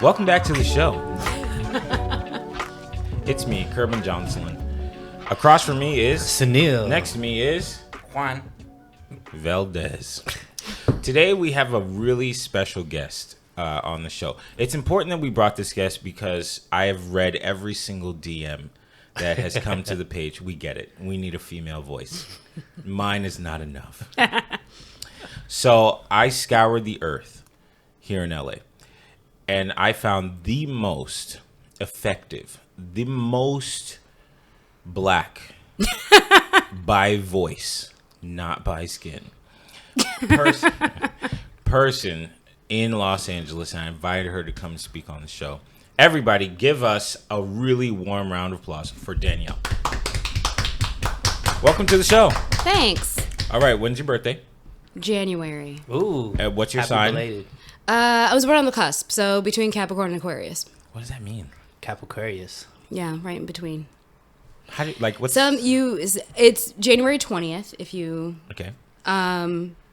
Welcome back to the show. It's me, Dwayne Johnson. Across from me is Sunil. Next to me is Juan Valdez. Today we have a really special guest on the show. It's important that we brought this guest because I have read every single DM that has come to the page. We get it. We need a female voice. Mine is not enough. So I scoured the earth here in LA, and I found the most effective, the most black by voice, not by skin, person in Los Angeles, and I invited her to come speak on the show. Everybody, give us a really warm round of applause for Danielle. Welcome to the show. Thanks. All right, when's your birthday? January. Ooh. What's your happy sign? Belated. I was born on the cusp, so between Capricorn and Aquarius. What does that mean? Capricornius. Yeah, right in between. How do you, like what's It's January 20th. If you okay? some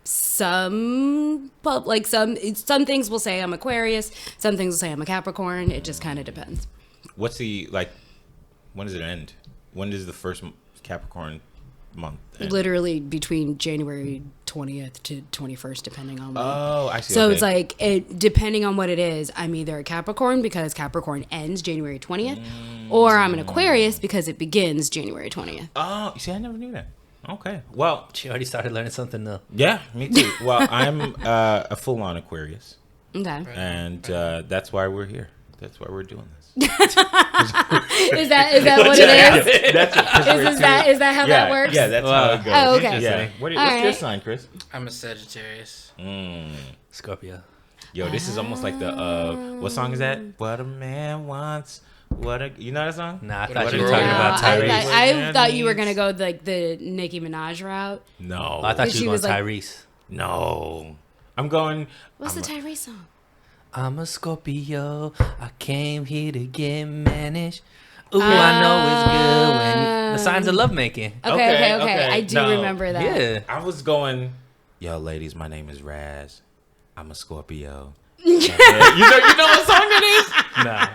things will say I'm Aquarius, some things will say I'm a Capricorn. It just kind of depends. What's the when does it end? When does the first Capricorn month end? Literally between January 20th to 21st, depending on. I see. So okay. it's like depending on what it is, I'm either a Capricorn because Capricorn ends January 20th, or I'm an Aquarius because it begins January 20th. Oh, you see, I never knew that. Okay, well, She already started learning something new. yeah, me too. Well, I'm a full-on Aquarius, Okay. and that's why we're here. That's why we're doing this. Is that what it is? Is that how that works? Yeah, that's how it goes. Oh, okay. Yeah. What's your right. sign, Chris? I'm a Sagittarius. Scorpio. Yo, this is almost like the what song is that? What a man wants. You know that song? Nah, I What thought a you were girl talking about wants. Tyrese. I thought you were gonna go like the Nicki Minaj route. No, I thought But she she was was going like- Tyrese. no. I'm going. What's the Tyrese song? I'm a Scorpio. I came here to get managed. Ooh, I know it's good when the signs of lovemaking. Okay. Okay. I do No. remember that. Yeah. I was going. Yo, ladies, my name is Raz. I'm a Scorpio. you know what song it is? Nah.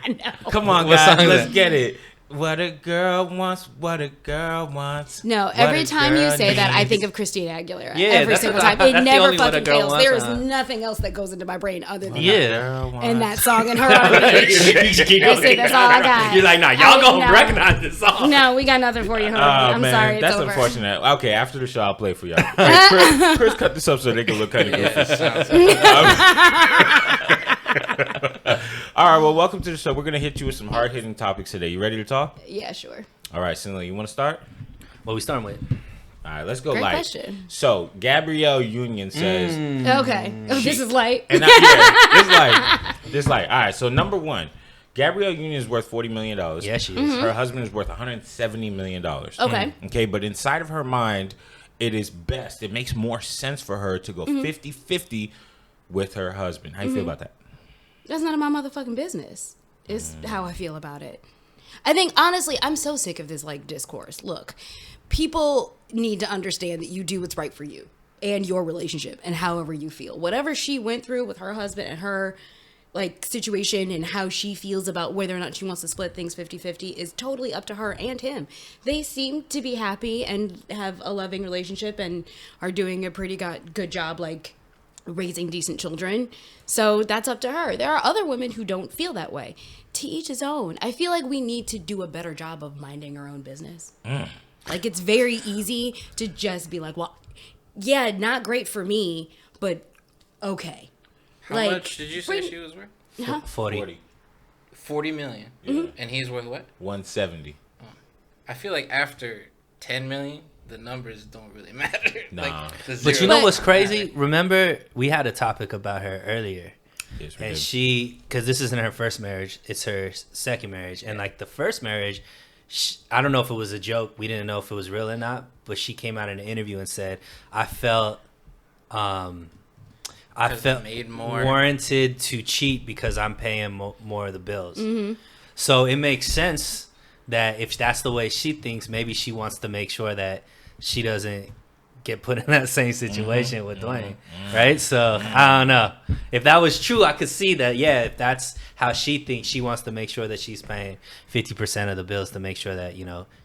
Come on, What guys, song is let's it? get it. What a girl wants, what a girl wants. No, what every a time you girl say that, I needs. think of Christina Aguilera. Yeah, every that's single what I- time. It that's the never only What a fucking Girl fails. Wants There is song. nothing else that goes into my brain other than Yeah. that. Girl wants. And that song and her on the beach. You keep That's going. it. That's all I got. You're like, nah, y'all gonna no. recognize this song. No, we got nothing for you, honey. I'm man, sorry. It's that's over. unfortunate. Okay, after the show, I'll play for y'all. Hey, Chris, cut this up so they can look kind of goofy. All right, well, welcome to the show. We're gonna hit you with some hard-hitting topics today. You ready to talk? Yeah, sure. All right, Cindy, you want to start? What we starting with? All right, let's go Great light. question. So, Gabrielle Union says, Okay. Oh, this is light. and this light. All right, so number one, Gabrielle Union is worth $40 million. Yeah, she is. Her husband is worth $170 million. Okay. Okay, but inside of her mind, it makes more sense for her to go 50-50 with her husband. How you feel about that? That's none of my motherfucking business. Is how I feel about it. I think honestly, I'm so sick of this like discourse. Look, people need to understand that you do what's right for you and your relationship and however you feel. Whatever she went through with her husband and her like situation and how she feels about whether or not she wants to split things 50-50 is totally up to her and him. They seem to be happy and have a loving relationship and are doing a pretty good job like raising decent children. So that's up to her. There are other women who don't feel that way. To each his own. I feel like we need to do a better job of minding our own business. Like it's very easy to just be like, well, yeah, not great for me, but okay. How Like, much did you say she was worth? Huh? 40. 40 million. Yeah. And he's worth what? 170. I feel like after 10 million, the numbers don't really matter. Nah. Like, the But you zero know But- what's don't crazy? matter. Remember, we had a topic about her earlier. Yes, we And did. because this isn't her first marriage, it's her second marriage. And like the first marriage, I don't know if it was a joke. We didn't know if it was real or not. But she came out in an interview and said, I felt made more. warranted to cheat because I'm paying more of the bills. So it makes sense that if that's the way she thinks, maybe she wants to make sure that she doesn't get put in that same situation with Dwayne, right? So I don't know. If that was true, I could see that. Yeah, if that's how she thinks, she wants to make sure that she's paying 50% of the bills to make sure that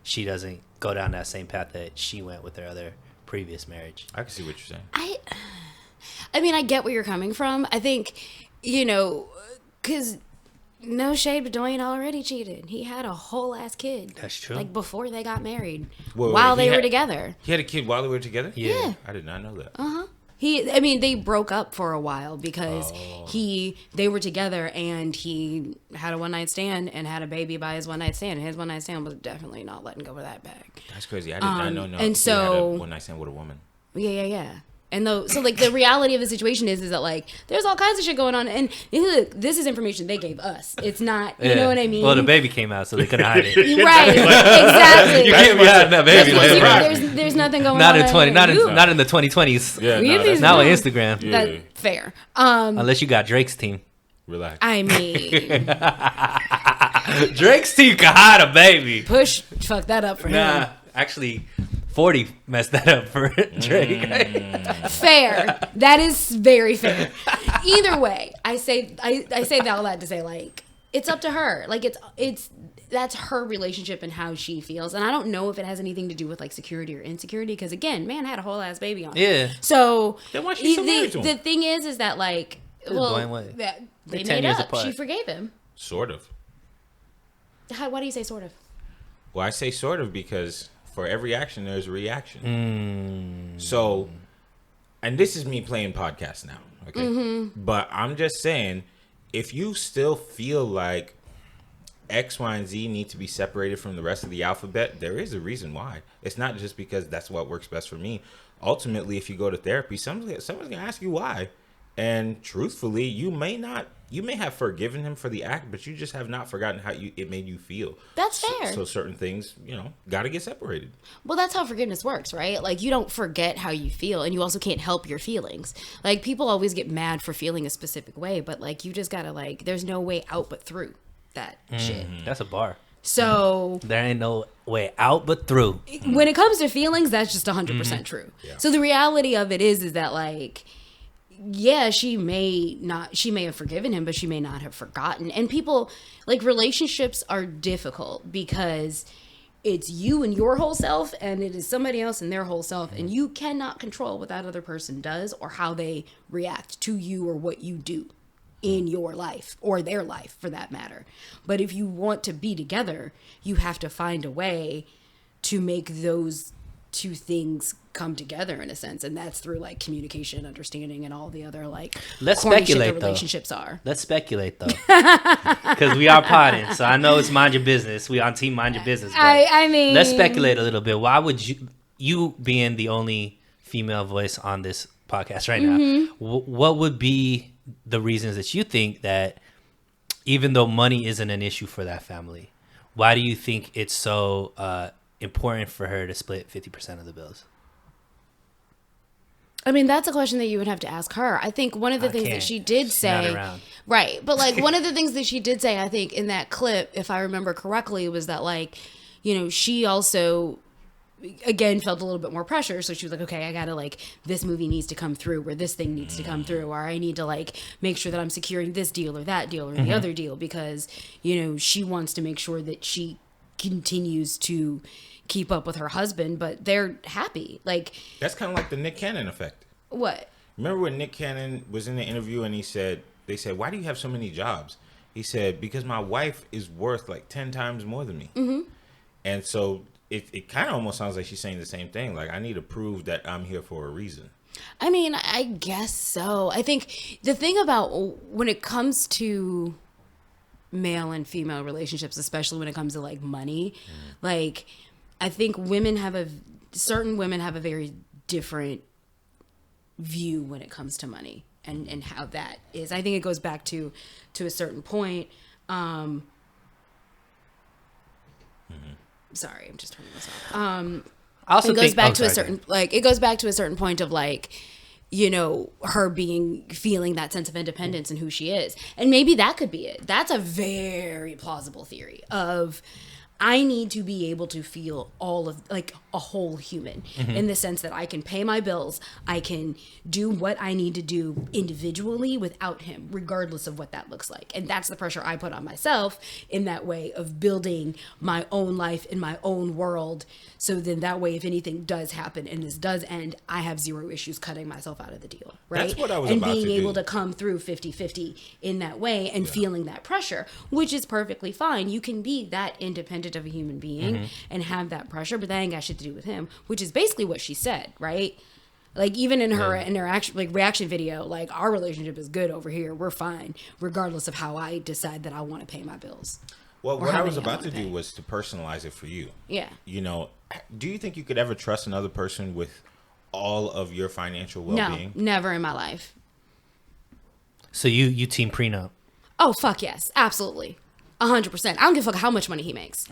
she doesn't go down that same path that she went with her other previous marriage. I can see what you're saying. I mean, I get where you're coming from. I think, because no shade, but Dwayne already cheated. He had a whole ass kid. That's true. Like before they got married, Wait, while he they were had- together. He had a kid while they were together? Yeah. I did not know that. They broke up for a while because they were together and he had a one night stand and had a baby by his one night stand. And his one night stand was definitely not letting go of that bag. That's crazy. I did not know. and so- one night stand with a woman. Yeah. And so like the reality of the situation is that like there's all kinds of shit going on, and look, this is information they gave us. It's not, you know what I mean? Well, the baby came out, so they couldn't hide it. Right? Exactly. You can't be hiding that baby. There's nothing going Not on. in not in the 2020s. Yeah, We no, have these- that's Not No. on Instagram. Yeah. That fair. Unless you got Drake's team. Relax. I mean, Drake's team can hide a baby. Push fuck that up for him. Nah, actually, 40 messed that up for Drake. Fair. That is very fair. Either way, I say all that to say like it's up to her. Like it's that's her relationship and how she feels, and I don't know if it has anything to do with like security or insecurity because again, man had a whole ass baby on him. Yeah. So Then why she still married to him? the thing is that like Dwayne Wade. that they 10 made years up. apart. She forgave him. Sort of. Why do you say sort of? Well, I say sort of because for every action, there's a reaction. So, and this is me playing podcast now, okay? But I'm just saying, if you still feel like X, Y, and Z need to be separated from the rest of the alphabet, there is a reason why. It's not just because that's what works best for me. Ultimately, if you go to therapy, someone's going to ask you why. And truthfully, you may have forgiven him for the act, but you just have not forgotten how it made you feel. That's fair. So certain things, got to get separated. Well, that's how forgiveness works, right? Like, you don't forget how you feel, and you also can't help your feelings. Like, people always get mad for feeling a specific way, but, like, you just gotta, like, there's no way out but through that shit. That's a bar. So, There ain't no way out but through. when it comes to feelings, that's just 100% true. Yeah. So, the reality of it is that, like, yeah, she may have forgiven him, but she may not have forgotten. And people, like, relationships are difficult because it's you and your whole self, and it is somebody else and their whole self, and you cannot control what that other person does or how they react to you or what you do in your life or their life for that matter. But if you want to be together, you have to find a way to make those two things come together in a sense, and that's through like communication, understanding, and all the other like Let's corny shit speculate, that though. relationships are. Let's speculate, though. Because we are potting, so I know it's mind your business. We on team mind your business. But I mean, let's speculate a little bit. Why would you being the only female voice on this podcast right now, what would be the reasons that you think that even though money isn't an issue for that family, why do you think it's so important for her to split 50% of the bills? I mean, that's a question that you would have to ask her. I think one of the things that can't. she did She's not say, around. right, but like one of the things that she did say, I think in that clip, if I remember correctly, was that like, she also again felt a little bit more pressure, so she was like, okay, I gotta like, this movie needs to come through, or this thing needs to come through, or I need to like make sure that I'm securing this deal or that deal or the other deal, because she wants to make sure that she continues to keep up with her husband, but they're happy. Like, That's kind of like the Nick Cannon effect. what? Remember when Nick Cannon was in the interview and they said, why do you have so many jobs? He said, because my wife is worth like 10 times more than me. And so it kind of almost sounds like she's saying the same thing. Like, I need to prove that I'm here for a reason. I mean, I guess so. I think the thing about when it comes to male and female relationships, especially when it comes to like money, like I think certain women have a very different view when it comes to money and how that is. I think it goes back to a certain point. Sorry, I'm just turning this off. I also It goes think back to a certain point of like, her feeling that sense of independence and who she is. And maybe that could be it. That's a very plausible theory of I need to be able to feel all of like a whole human in the sense that I can pay my bills. I can do what I need to do individually without him, regardless of what that looks like. And that's the pressure I put on myself in that way of building my own life in my own world. So then that way, if anything does happen and this does end, I have zero issues cutting myself out of the deal. Right. That's what I was and about being to able do. to come through 50-50 in that way and feeling that pressure, which is perfectly fine. You can be that independent of a human being and have that pressure, but that ain't got shit to do with him, which is basically what she said, right? Like even in her reaction video, like our relationship is good over here. We're fine, regardless of how I decide that I want to pay my bills. Well, Or what how I was many I about to wanna do pay. was to personalize it for you. Yeah. You know, do you think you could ever trust another person with all of your financial No, well-being? never in my life. So you team prenup. Oh, fuck yes. Absolutely. 100%. I don't give a fuck how much money he makes.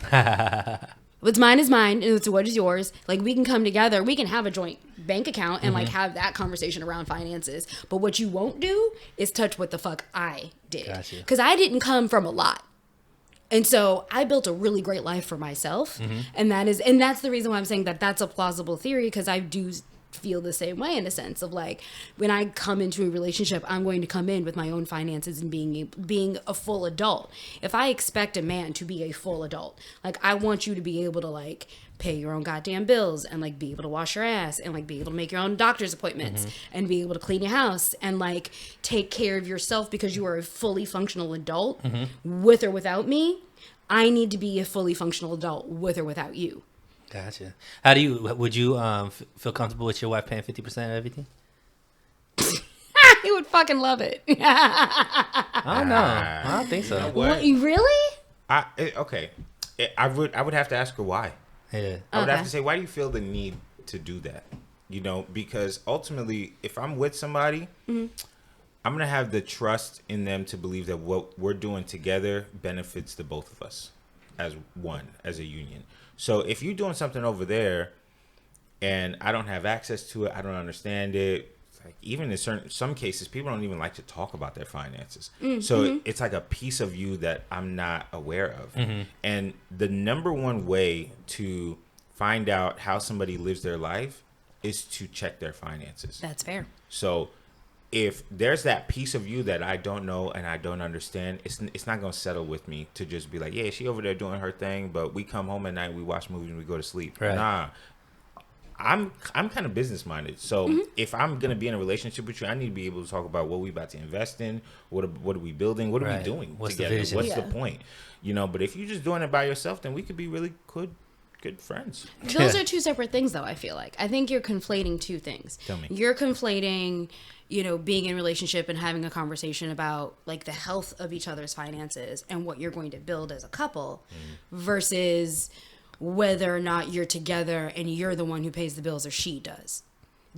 What's mine is mine, and it's what is yours. Like, we can come together. We can have a joint bank account and, like, have that conversation around finances. But what you won't do is touch what the fuck I did. Gotcha. Because I didn't come from a lot. And so I built a really great life for myself. And that's the reason why I'm saying that that's a plausible theory, because I do feel the same way in a sense of like, when I come into a relationship, I'm going to come in with my own finances and being a full adult. If I expect a man to be a full adult, like I want you to be able to like pay your own goddamn bills and like be able to wash your ass and like be able to make your own doctor's appointments and be able to clean your house and like take care of yourself because you are a fully functional adult with or without me. I need to be a fully functional adult with or without you. Gotcha. Would you feel comfortable with your wife paying 50% of everything? He would fucking love it. I don't know. I don't think so. You know What, what? really? I would have to ask her why. Yeah. I would have Okay. to say, why do you feel the need to do that? You know, because ultimately, if I'm with somebody, I'm going to have the trust in them to believe that what we're doing together benefits the both of us as one, as a union. So if you're doing something over there and I don't have access to it, I don't understand it. Like even in some cases, people don't even like to talk about their finances. So it's like a piece of you that I'm not aware of. And the number one way to find out how somebody lives their life is to check their finances. That's fair. So if there's that piece of you that I don't know and I don't understand, it's not going to settle with me to just be like, yeah, she over there doing her thing, but we come home at night, we watch movies, and we go to sleep. Right. Nah. I'm kind of business minded. So if I'm going to be in a relationship with you, I need to be able to talk about what we about to invest in, what are we building, what are Right. we doing What's the together, vision? what's the Yeah. point? You know, but if you're just doing it by yourself, then we could be really good friends. Those are two separate things, though, I feel like. I think you're conflating two things. Tell me. You're conflating, being in a relationship and having a conversation about, like, the health of each other's finances and what you're going to build as a couple versus whether or not you're together and you're the one who pays the bills or she does.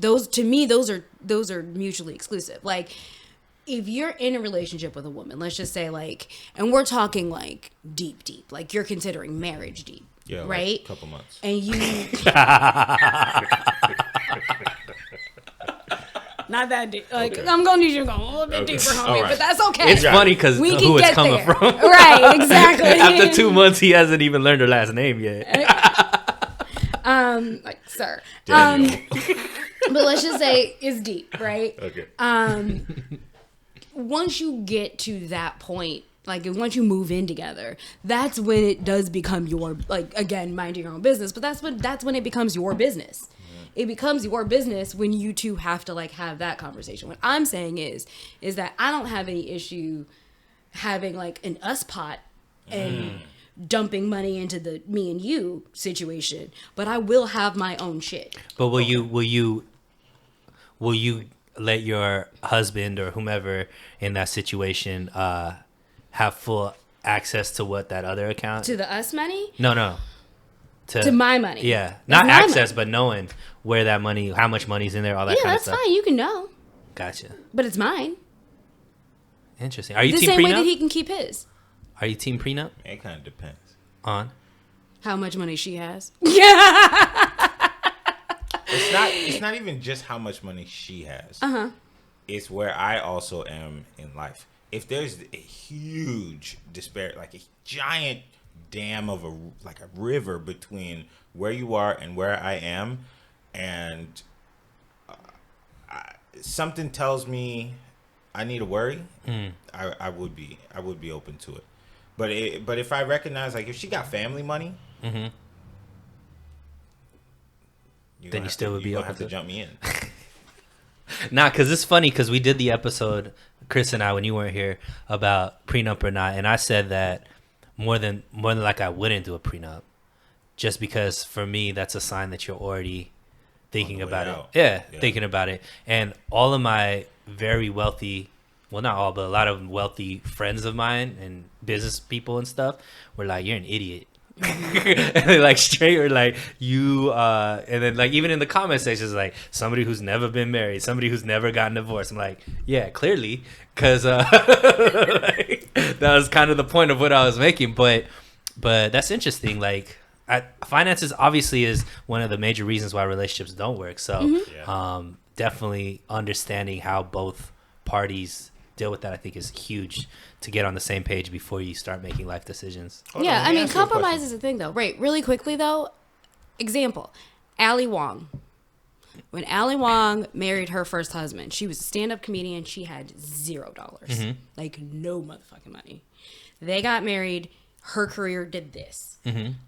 To me, those are mutually exclusive. Like, if you're in a relationship with a woman, let's just say, like, and we're talking, like, deep, like, you're considering marriage deep. Yeah, like right? a couple months. And you not that deep. Like, Okay. I'm gonna need you to go a little bit Okay. deeper, homie, All right. but that's okay. It's funny because We can who it's get coming there. from. Right, exactly. After 2 months, he hasn't even learned her last name yet. Like, sir. Daniel. But let's just say it's deep, right? Okay. Once you get to that point, like once you move in together, that's when it does become your, like, again, minding your own business, but that's when it becomes your business. It becomes your business when you two have to, like, have that conversation. What I'm saying is that I don't have any issue having, like, an us pot and dumping money into the me and you situation, but I will have my own shit. But will you let your husband or whomever in that situation have full access to what that other account? To the us money? No. To my money. Yeah, That's not my access, money. but knowing where that money, how much money's in there, all that Yeah, kind of that's stuff. fine. You can know, Gotcha. but it's mine. Interesting. Are you The team same way that prenup? he can keep his. Are you team prenup? It kind of depends. On. How much money she has. It's not even just how much money she has. It's where I also am in life. If there's a huge disparity, like a giant dam of a river between where you are and where I am, and something tells me I need to worry. I would be open to it, but if I recognize, like, if she got family money, then you still would be open have to jump me in. Nah, because it's funny because we did the episode, Chris and I, when you weren't here, about prenup or not, and I said that more than like I wouldn't do a prenup, just because for me that's a sign that you're already thinking about it. Yeah, thinking about it. And all of my very wealthy, well, not all, but a lot of wealthy friends of mine and business people and stuff were like, "You're an idiot." And they like straight or like you and then like even in the comment sections, like somebody who's never been married, somebody who's never gotten divorced. I'm like, yeah, clearly, because like, that was kind of the point of what I was making. But that's interesting. Like, finances obviously is one of the major reasons why relationships don't work. So definitely understanding how both parties deal with that, I think, is huge to get on the same page before you start making life decisions. Yeah, I mean, compromise is a thing, though. Right, really quickly, though, example, Ali Wong. When Ali Wong married her first husband, she was a stand-up comedian. She had $0. Like, no motherfucking money. They got married. Her career did this.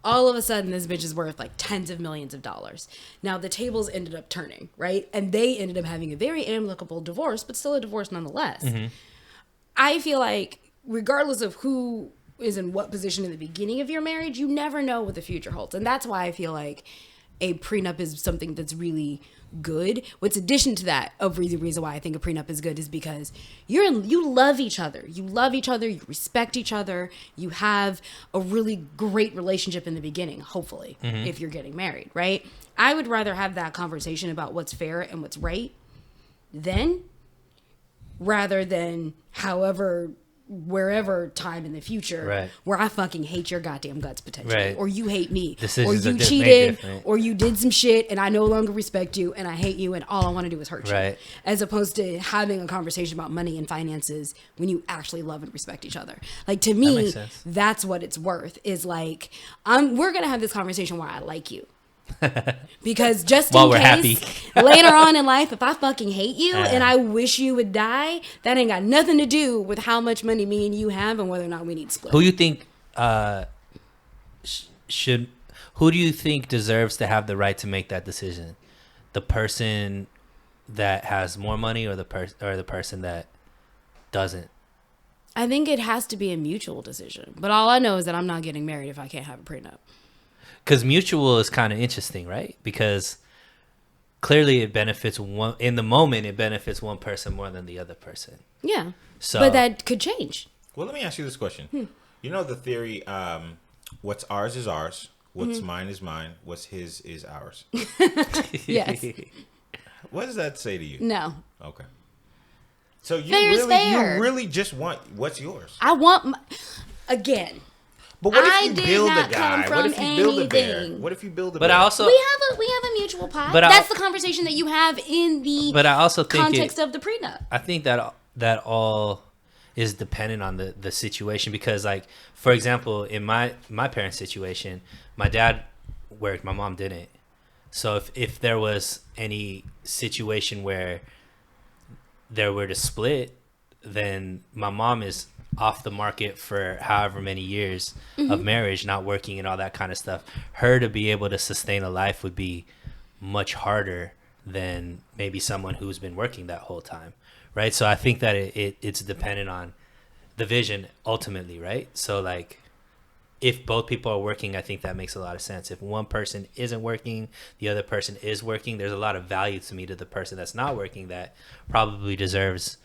All of a sudden, this bitch is worth like tens of millions of dollars. Now, the tables ended up turning, right? And they ended up having a very amicable divorce, but still a divorce nonetheless. I feel like regardless of who is in what position in the beginning of your marriage, you never know what the future holds. And that's why I feel like a prenup is something that's really good. What's addition to that, the reason why I think a prenup is good is because you love each other. You love each other. You respect each other. You have a really great relationship in the beginning, hopefully, if you're getting married, right? I would rather have that conversation about what's fair and what's right then, rather than wherever time in the future where I fucking hate your goddamn guts potentially, or you hate me, decisions, or you cheated, or you did some shit and I no longer respect you and I hate you and all I want to do is hurt you, as opposed to having a conversation about money and finances when you actually love and respect each other. Like, to me, that's what it's worth, is like, we're gonna have this conversation where I like you. Because just in case later on in life, if I fucking hate you and I wish you would die, that ain't got nothing to do with how much money me and you have and whether or not we need to split. Who you think who do you think deserves to have the right to make that decision? The person that has more money or the person that doesn't? I think it has to be a mutual decision. But all I know is that I'm not getting married if I can't have a prenup. Because mutual is kind of interesting, right? Because clearly it benefits one in the moment. It benefits one person more than the other person. Yeah. So, but that could change. Well, let me ask you this question. You know the theory, what's ours is ours. What's mine is mine. What's his is ours. Yes. What does that say to you? No. Okay. So you really just want what's yours. I want again. But what if you build a guy? What if you build a bear? What if you build a bear? But I also we have a mutual pot. But that's the conversation that you have in the but I also think context of the prenup. I think that all is dependent on the situation, because, like, for example, in my parents' situation, my dad worked, my mom didn't. So if there was any situation where there were to split, then my mom is off the market for however many years of marriage, not working and all that kind of stuff. Her to be able to sustain a life would be much harder than maybe someone who's been working that whole time, right? So I think that it's dependent on the vision ultimately, right? So, like, if both people are working, I think that makes a lot of sense. If one person isn't working, the other person is working, there's a lot of value to me to the person that's not working that probably deserves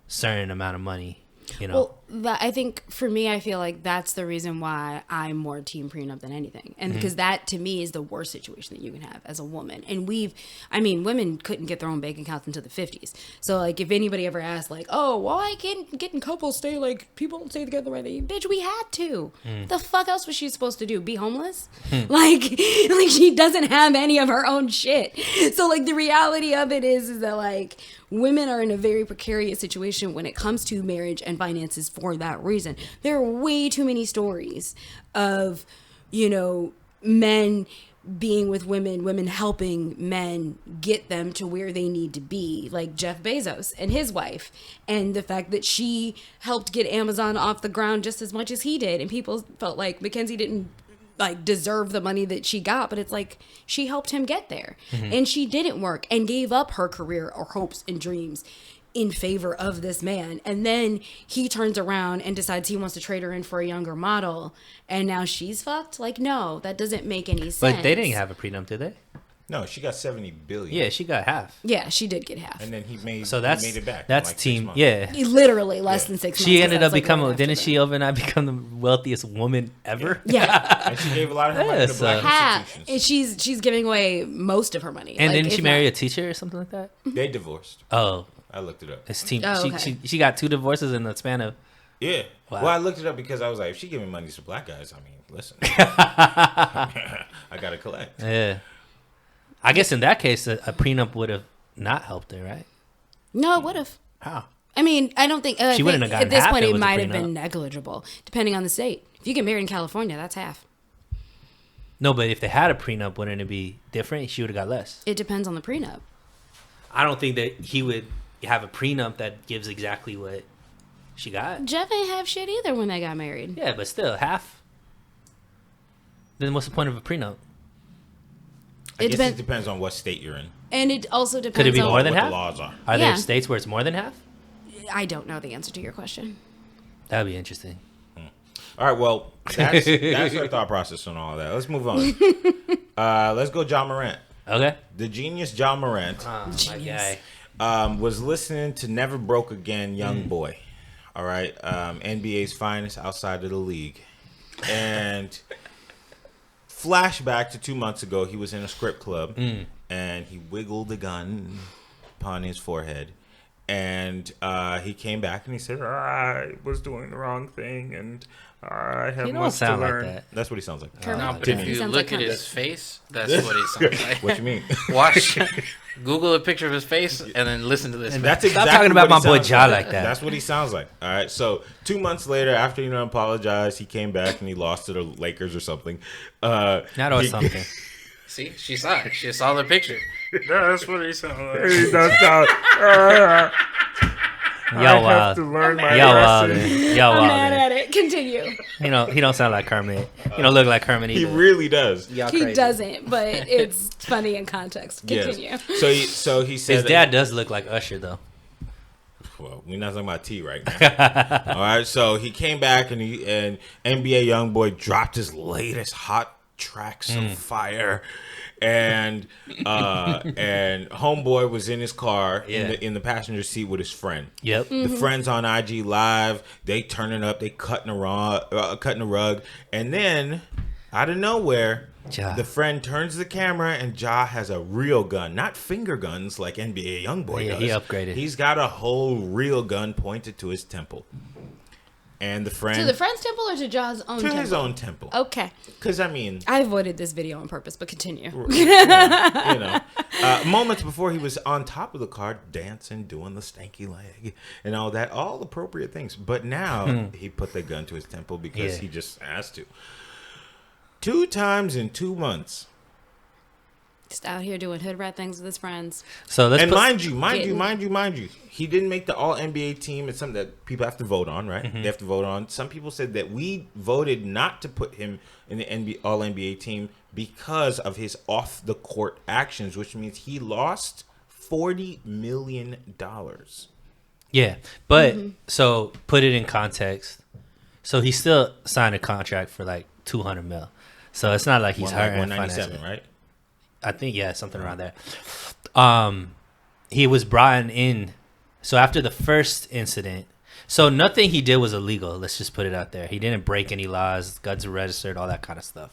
a certain amount of money. You know, well, I think for me, I feel like that's the reason why I'm more team prenup than anything. And because that to me is the worst situation that you can have as a woman. And women couldn't get their own bank accounts until the 50s. So, like, if anybody ever asked, like, oh, why can't couples stay, like, people don't stay together right there? Bitch, we had to. The fuck else was she supposed to do? Be homeless? like she doesn't have any of her own shit. So, like, the reality of it is that, like, women are in a very precarious situation when it comes to marriage and finances for that reason. There are way too many stories of, you know, men being with women, women helping men get them to where they need to be, like Jeff Bezos and his wife, and the fact that she helped get Amazon off the ground just as much as he did, and people felt like Mackenzie didn't like deserve the money that she got, but it's like she helped him get there. And she didn't work and gave up her career or hopes and dreams in favor of this man, and then he turns around and decides he wants to trade her in for a younger model, and now she's fucked. Like, no, that doesn't make any sense. But they didn't have a prenup, did they? No, she got $70 billion. Yeah, she got half. Yeah, she did get half. And then he made That's it back. that's in like 6 team. months. Yeah, Literally less than 6 months. she ended up That's, like, becoming. right after Didn't that. she overnight become the wealthiest woman ever? Yeah, And she gave a lot of her money Yeah, to so- black half. And institutions. she's giving away most of her money. And Like, didn't she if marry not- a teacher or something like that? They divorced. Oh, I looked it up. it's team. Oh, she, okay. she got 2 divorces in the span of. Yeah. Wow. Well, I looked it up because I was like, if she giving money to black guys, I mean, listen. I got to collect. Yeah, I guess in that case, a prenup would have not helped her, right? No, it would have. How? I mean, I don't think. She wouldn't have gotten at this half point, if it it was a might have prenup. been negligible, depending on the state. If you get married in California, that's half. No, but if they had a prenup, wouldn't it be different? She would have got less. It depends on the prenup. I don't think that he would have a prenup that gives exactly what she got. Jeff ain't have shit either when they got married. Yeah, but still, half. Then what's the point of a prenup? I It guess depends- it depends on what state you're in. And it also depends Could it be on more than what half? the laws are. Are Yeah. there states where it's more than half? I don't know the answer to your question. That would be interesting. All right, well, that's our thought process on all that. Let's move on. Let's go John Morant. Okay. The genius John Morant My Genius. guy. was listening to Never Broke Again, Young Boy. All right, NBA's finest outside of the league. And flashback to 2 months ago, he was in a strip club and he wiggled a gun upon his forehead. And he came back and he said, I was doing the wrong thing and I have He don't much to sound like learn. that. That's what he sounds like. Kermit. No, but Timmy. if He you sounds look like at Kermit. his face, that's what he sounds like. What you mean? Watch, Google a picture of his face, and then listen to this. And that's Stop exactly talking about what he my boy sounds Ja like that. That's what he sounds like. All right. So 2 months later, after apologized, he came back and he lost to the Lakers or something. Not always he- something. See, she saw it. She saw the picture. That's what he sounds like. He does sound. Y'all wild. learn my Y'all wild. Y'all I'm mad wild. at it. Continue. He don't sound like Kermit. He don't look like Kermit He either. really does. Y'all He crazy. doesn't, but it's funny in context. Continue. Yes. So he said His dad does look like Usher though. Well, we're not talking about T right now. All right. So he came back and NBA YoungBoy dropped his latest hot tracks of fire. And homeboy was in his car in the passenger seat with his friend. Yep. The friends on IG Live, they turning up, they cutting the rug, and then out of nowhere, Ja. the friend turns the camera and Ja has a real gun, not finger guns like NBA YoungBoy Yeah, does. he upgraded. He's got a whole real gun pointed to his temple, and the friend To the friend's temple or to Ja's own to temple? his own temple. Okay. Because I mean, I avoided this video on purpose, but continue. moments before he was on top of the car dancing, doing the stanky leg and all that, all appropriate things. But now he put the gun to his temple because he just has to. 2 times in 2 months. Just out here doing hood rat things with his friends. So let's And put, mind you, he didn't make the All NBA team. It's something that people have to vote on, right? They have to vote on. Some people said that we voted not to put him in the All NBA team because of his off the court actions, which means he lost $40 million. yeah, but so put it in context. So he still signed a contract for like 200 mil. So it's not like he's hurting 197, financially. right? I think something around there. He was brought in. So after the first incident, so nothing he did was illegal. Let's just put it out there. He didn't break any laws. Guns are registered, all that kind of stuff.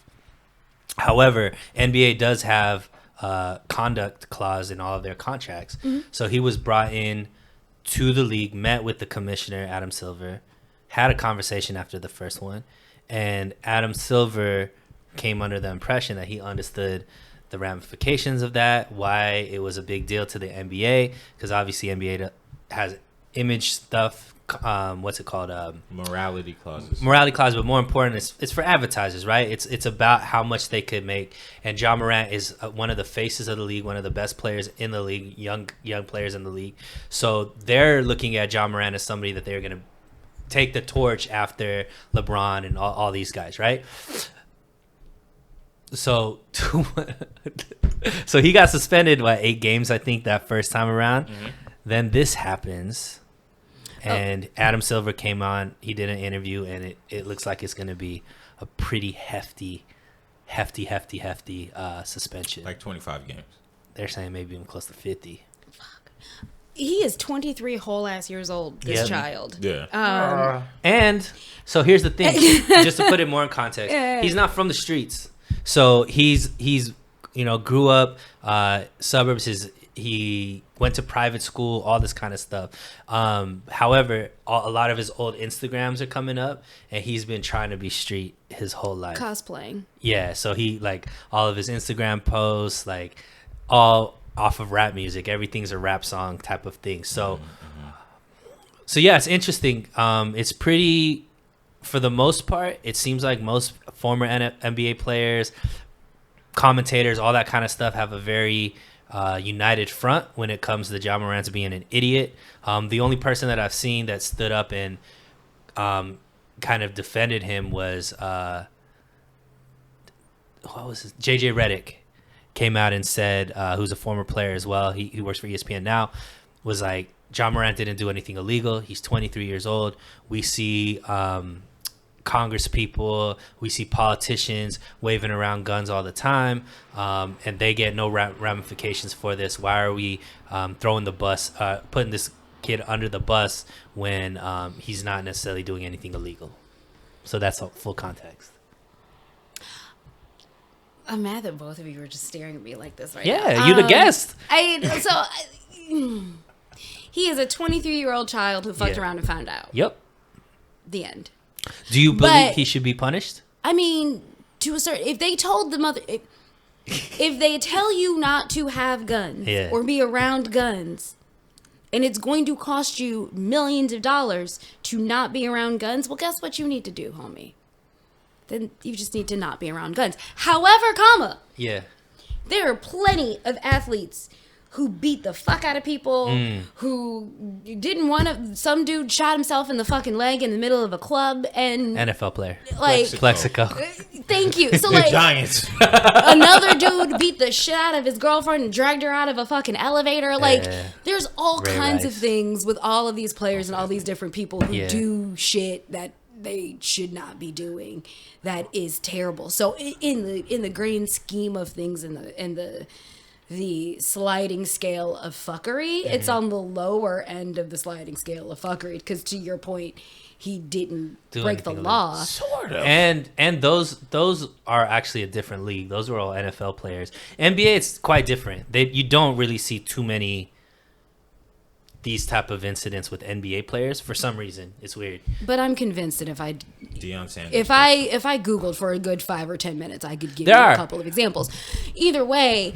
However, NBA does have a conduct clause in all of their contracts. So he was brought in to the league, met with the commissioner, Adam Silver, had a conversation after the first one, and Adam Silver came under the impression that he understood the ramifications of that, why it was a big deal to the NBA, because obviously NBA has image stuff what's it called? Morality clauses. Morality clause, but more important, it's for advertisers, right? It's about how much they could make. And Ja Morant is one of the faces of the league, one of the best players in the league, young players in the league. So they're looking at Ja Morant as somebody that they're going to take the torch after LeBron and all these guys, right? So so he got suspended 8 games, I think, that first time around. Mm-hmm. Then this happens. And Adam Silver came on. He did an interview, and it looks like it's going to be a pretty hefty suspension. Like 25 games. They're saying maybe even close to 50. Fuck. He is 23 whole ass years old, this child. Yeah. And so here's the thing, just to put it more in context. He's not from the streets. So he's grew up suburbs. He went to private school, all this kind of stuff. However, a lot of his old Instagrams are coming up, and he's been trying to be street his whole life. Cosplaying. Yeah, so he, all of his Instagram posts, all off of rap music. Everything's a rap song type of thing. So, so yeah, it's interesting. It's pretty, for the most part, it seems like most former NBA players, commentators, all that kind of stuff have a very united front when it comes to Ja Morant being an idiot. The only person that I've seen that stood up and kind of defended him was JJ Redick came out and said, who's a former player as well, he works for ESPN now, was like, Ja Morant didn't do anything illegal. He's 23 years old. We see Congress people, we see politicians waving around guns all the time, and they get no ramifications for this. Why are we throwing the bus, putting this kid under the bus when he's not necessarily doing anything illegal? So that's full context. I'm mad that both of you are just staring at me like this right now. Yeah, you the guest. He is a 23-year-old child who fucked around and found out. Yep. The end. Do you believe he should be punished? I mean, to a certain, if they told the mother, if they tell you not to have guns or be around guns, and it's going to cost you millions of dollars to not be around guns, well, guess what you need to do, homie? Then you just need to not be around guns. However, there are plenty of athletes who beat the fuck out of people, who didn't want to. Some dude shot himself in the fucking leg in the middle of a club, and NFL player, Plexico. Thank you. So the Giants. Another dude beat the shit out of his girlfriend and dragged her out of a fucking elevator. There's all kinds of things with all of these players and all these different people who do shit that they should not be doing. That is terrible. So in the grand scheme of things, in the sliding scale of fuckery, it's on the lower end of the sliding scale of fuckery, because to your point, he didn't break the law. Sort of. And those are actually a different league. Those were all NFL players. NBA, it's quite different. You don't really see too many these type of incidents with NBA players for some reason. It's weird. But I'm convinced that if I Googled for a good 5 or 10 minutes, I could give you a couple of examples. Either way,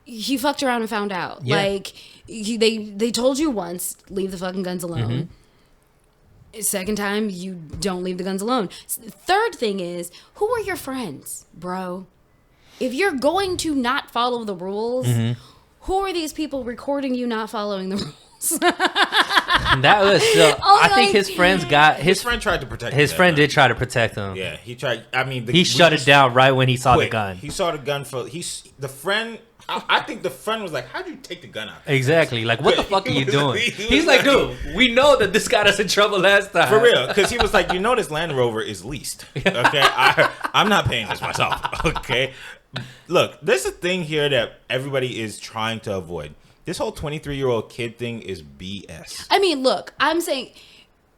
he fucked around and found out. Yeah. They told you once, leave the fucking guns alone. Mm-hmm. Second time, you don't leave the guns alone. Third thing is, who are your friends, bro? If you're going to not follow the rules, who are these people recording you not following the rules? That was I think his friends got his friend tried to protect his friend did try to protect him. Yeah, he tried. I mean, he shut it down right when he saw the gun. He saw the gun the friend. I think the friend was like, "How'd you take the gun out?" Exactly. Like, what the fuck are you doing? He's like, dude, we know that this got us in trouble last time. For real, because he was like, this Land Rover is leased. Okay, I'm not paying this myself. Okay, look, there's a thing here that everybody is trying to avoid. This whole 23-year-old kid thing is BS. I mean, look, I'm saying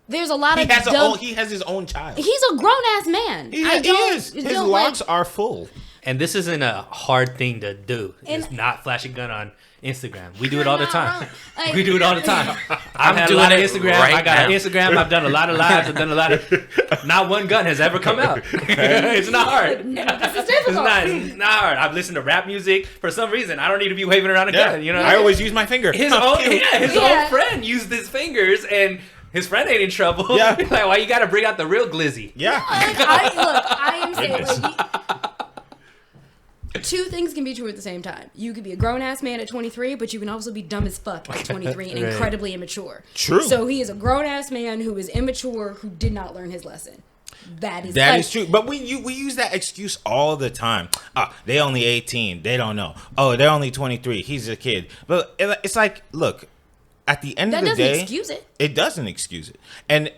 there's a lot of... He has his own child. He's a grown-ass man. He is. His locks are full. And this isn't a hard thing to do. And- It's not flash a gun on Instagram. We do it all the time. Like- We do it all the time. I've had a doing lot of it Instagram. right I got now. an Instagram. I've done a lot of lives. I've done a lot of. Not one gun has ever come out. It's not hard. No, this is It's difficult. it's not hard. I've listened to rap music for some reason. I don't need to be waving around a gun. You know, I always use my finger. his Yeah. own friend used his fingers, and his friend ain't in trouble. Yeah. Like, why you got to bring out the real glizzy? Yeah. I am saying Goodness. two things can be true at the same time. You could be a grown ass man at 23, but you can also be dumb as fuck at 23 and Right. incredibly immature. True. So he is a grown ass man who is immature, who did not learn his lesson. That is True, but we use that excuse all the time. They only 18. They don't know. Oh, they're only 23. He's a kid. But it's like, look, at the end That of the doesn't day, excuse it. It doesn't excuse it. And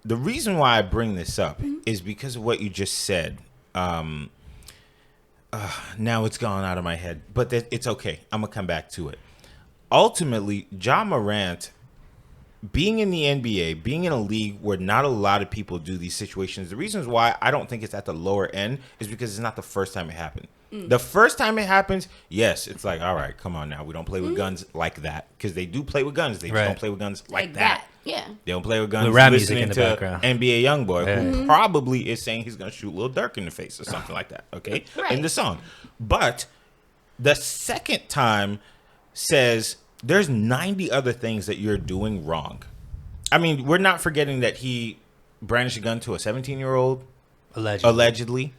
the reason why I bring this up Mm-hmm. is because of what you just said. Now it's gone out of my head, but it's okay. I'm gonna come back to it. Ultimately, Ja Morant, being in the NBA, being in a league where not a lot of people do these situations, the reasons why I don't think it's at the lower end is because it's not the first time it happened. The first time it happens, yes, it's like, all right, come on now. We don't play with guns like that, because they do play with guns. They just Right. don't play with guns like that. Yeah. They don't play with guns. With rap music listening in the to background. NBA YoungBoy, Yeah. who probably is saying he's going to shoot Lil Durk in the face or something like that, okay? Right. In the song. But the second time says there's 90 other things that you're doing wrong. I mean, we're not forgetting that he brandished a gun to a 17-year-old, allegedly.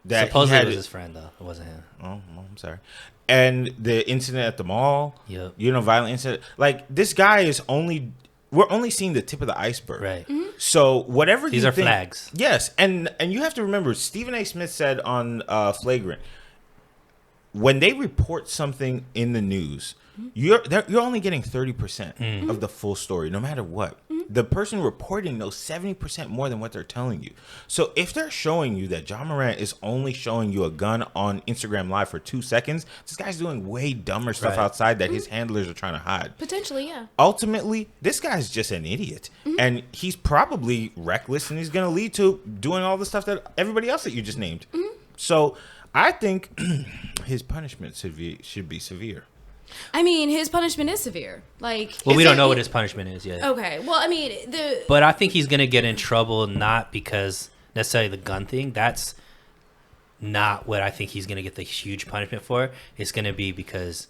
That Supposedly he had it was his friend, though. It wasn't him. Oh, well, I'm sorry. And the incident at the mall, Yep. violent incident. Like, this guy is we're only seeing the tip of the iceberg. Right. So whatever These you are think, flags. Yes, and you have to remember, Stephen A. Smith said on Flagrant, when they report something in the news, you're only getting 30% of the full story, no matter what. The person reporting knows 70% more than what they're telling you. So if they're showing you that Ja Morant is only showing you a gun on Instagram Live for 2 seconds, this guy's doing way dumber stuff Right. outside that his handlers are trying to hide. Potentially, yeah. Ultimately, this guy's just an idiot, and he's probably reckless, and he's going to lead to doing all the stuff that everybody else that you just named. So I think his punishment should be severe. I mean, his punishment is severe. Like, Well, we is don't it- know what his punishment is yet. Okay, well, I mean, But I think he's going to get in trouble not because necessarily the gun thing. That's not what I think he's going to get the huge punishment for. It's going to be because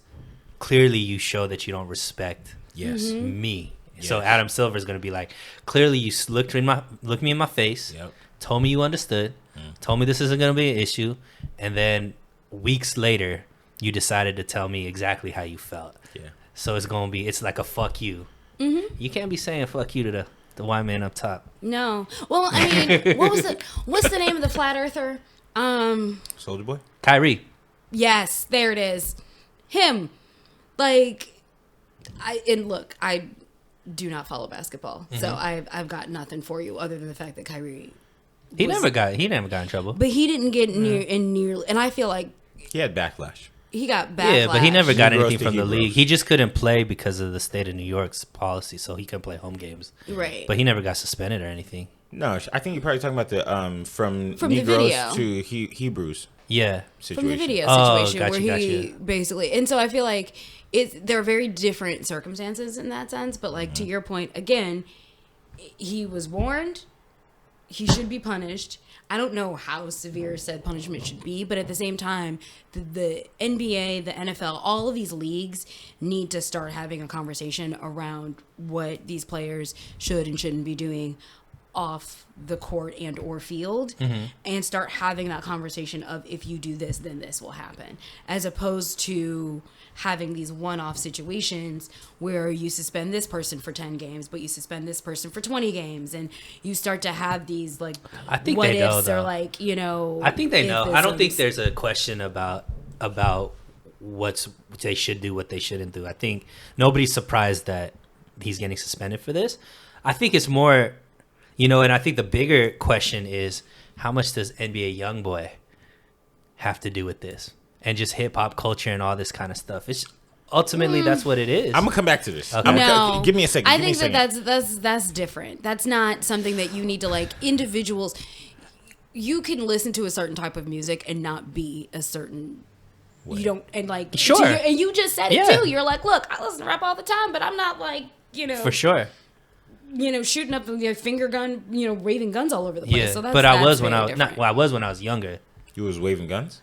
clearly you show that you don't respect Yes. me. So Yes. Adam Silver is going to be like, clearly you looked me in my face, Yep. told me you understood, told me this isn't going to be an issue, and then weeks later you decided to tell me exactly how you felt. Yeah. So it's like a fuck you. You can't be saying fuck you to the white man up top. no. Well, I mean, what's the name of the flat earther? Soldier Boy? Kyrie. Yes, there it is. Him. Like, I do not follow basketball, so I've got nothing for you other than the fact that Kyrie. He never got in trouble. But he didn't get nearly, and I feel like He had backlash. he got backlash. Yeah, but he never got Hebrews anything to from the Hebrews. league. He just couldn't play because of the state of New York's policy, so he couldn't play home games. Right. But he never got suspended or anything. No, I think you're probably talking about the from From the Negroes video. to Hebrews Yeah. situation. from the video Oh, situation gotcha, where he gotcha. basically, and so I feel like there are very different circumstances in that sense. But like to your point again, he was warned. He should be punished. I don't know how severe said punishment should be, but at the same time, the NBA, the NFL, all of these leagues need to start having a conversation around what these players should and shouldn't be doing off the court and or field, and start having that conversation of, if you do this, then this will happen, as opposed to having these one-off situations where you suspend this person for 10 games, but you suspend this person for 20 games, and you start to have these like I think what they know, ifs, or though. like, I think they if know. this I don't and think this. there's a question about what they should do, what they shouldn't do. I think nobody's surprised that he's getting suspended for this. I think it's more, and I think the bigger question is, how much does NBA YoungBoy have to do with this? And just hip hop culture and all this kind of stuff. It's ultimately that's what it is. I'm gonna come back to this. Okay. No, Give me a second. I give me think a second. that's different. That's not something that you need to like individuals. you can listen to a certain type of music and not be a certain. Way. You don't, and like Sure. and you just said it Yeah. too. You're like, look, I listen to rap all the time, but I'm not like For sure. Shooting up with finger gun, waving guns all over the place. Yeah. So that's, But I was that's when very I was different. I was when I was younger. You was waving guns?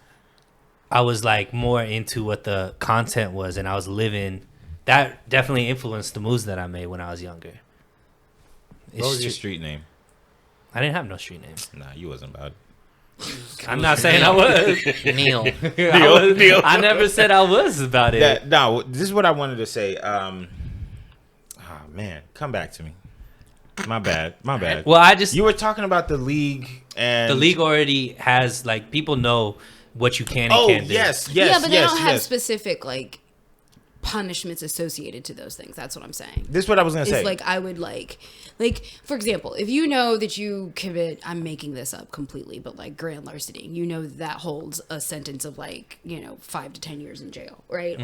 I was like more into what the content was, and I was living. That definitely influenced the moves that I made when I was younger. What was your street name? I didn't have no street name. Nah, you wasn't about it. I'm not saying I was. Neil. I never said I was about it. No, this is what I wanted to say. Man, come back to me. My bad. Well, I just You were talking about the league and the league already has like people know what you can and can't do. yes, yeah, but they don't have yes. specific like punishments associated to those things. That's what I'm saying. This is what I was gonna say. It's like I would like for example, if you know that you commit, I'm making this up completely, but like grand larceny, that holds a sentence of 5 to 10 years in jail, right?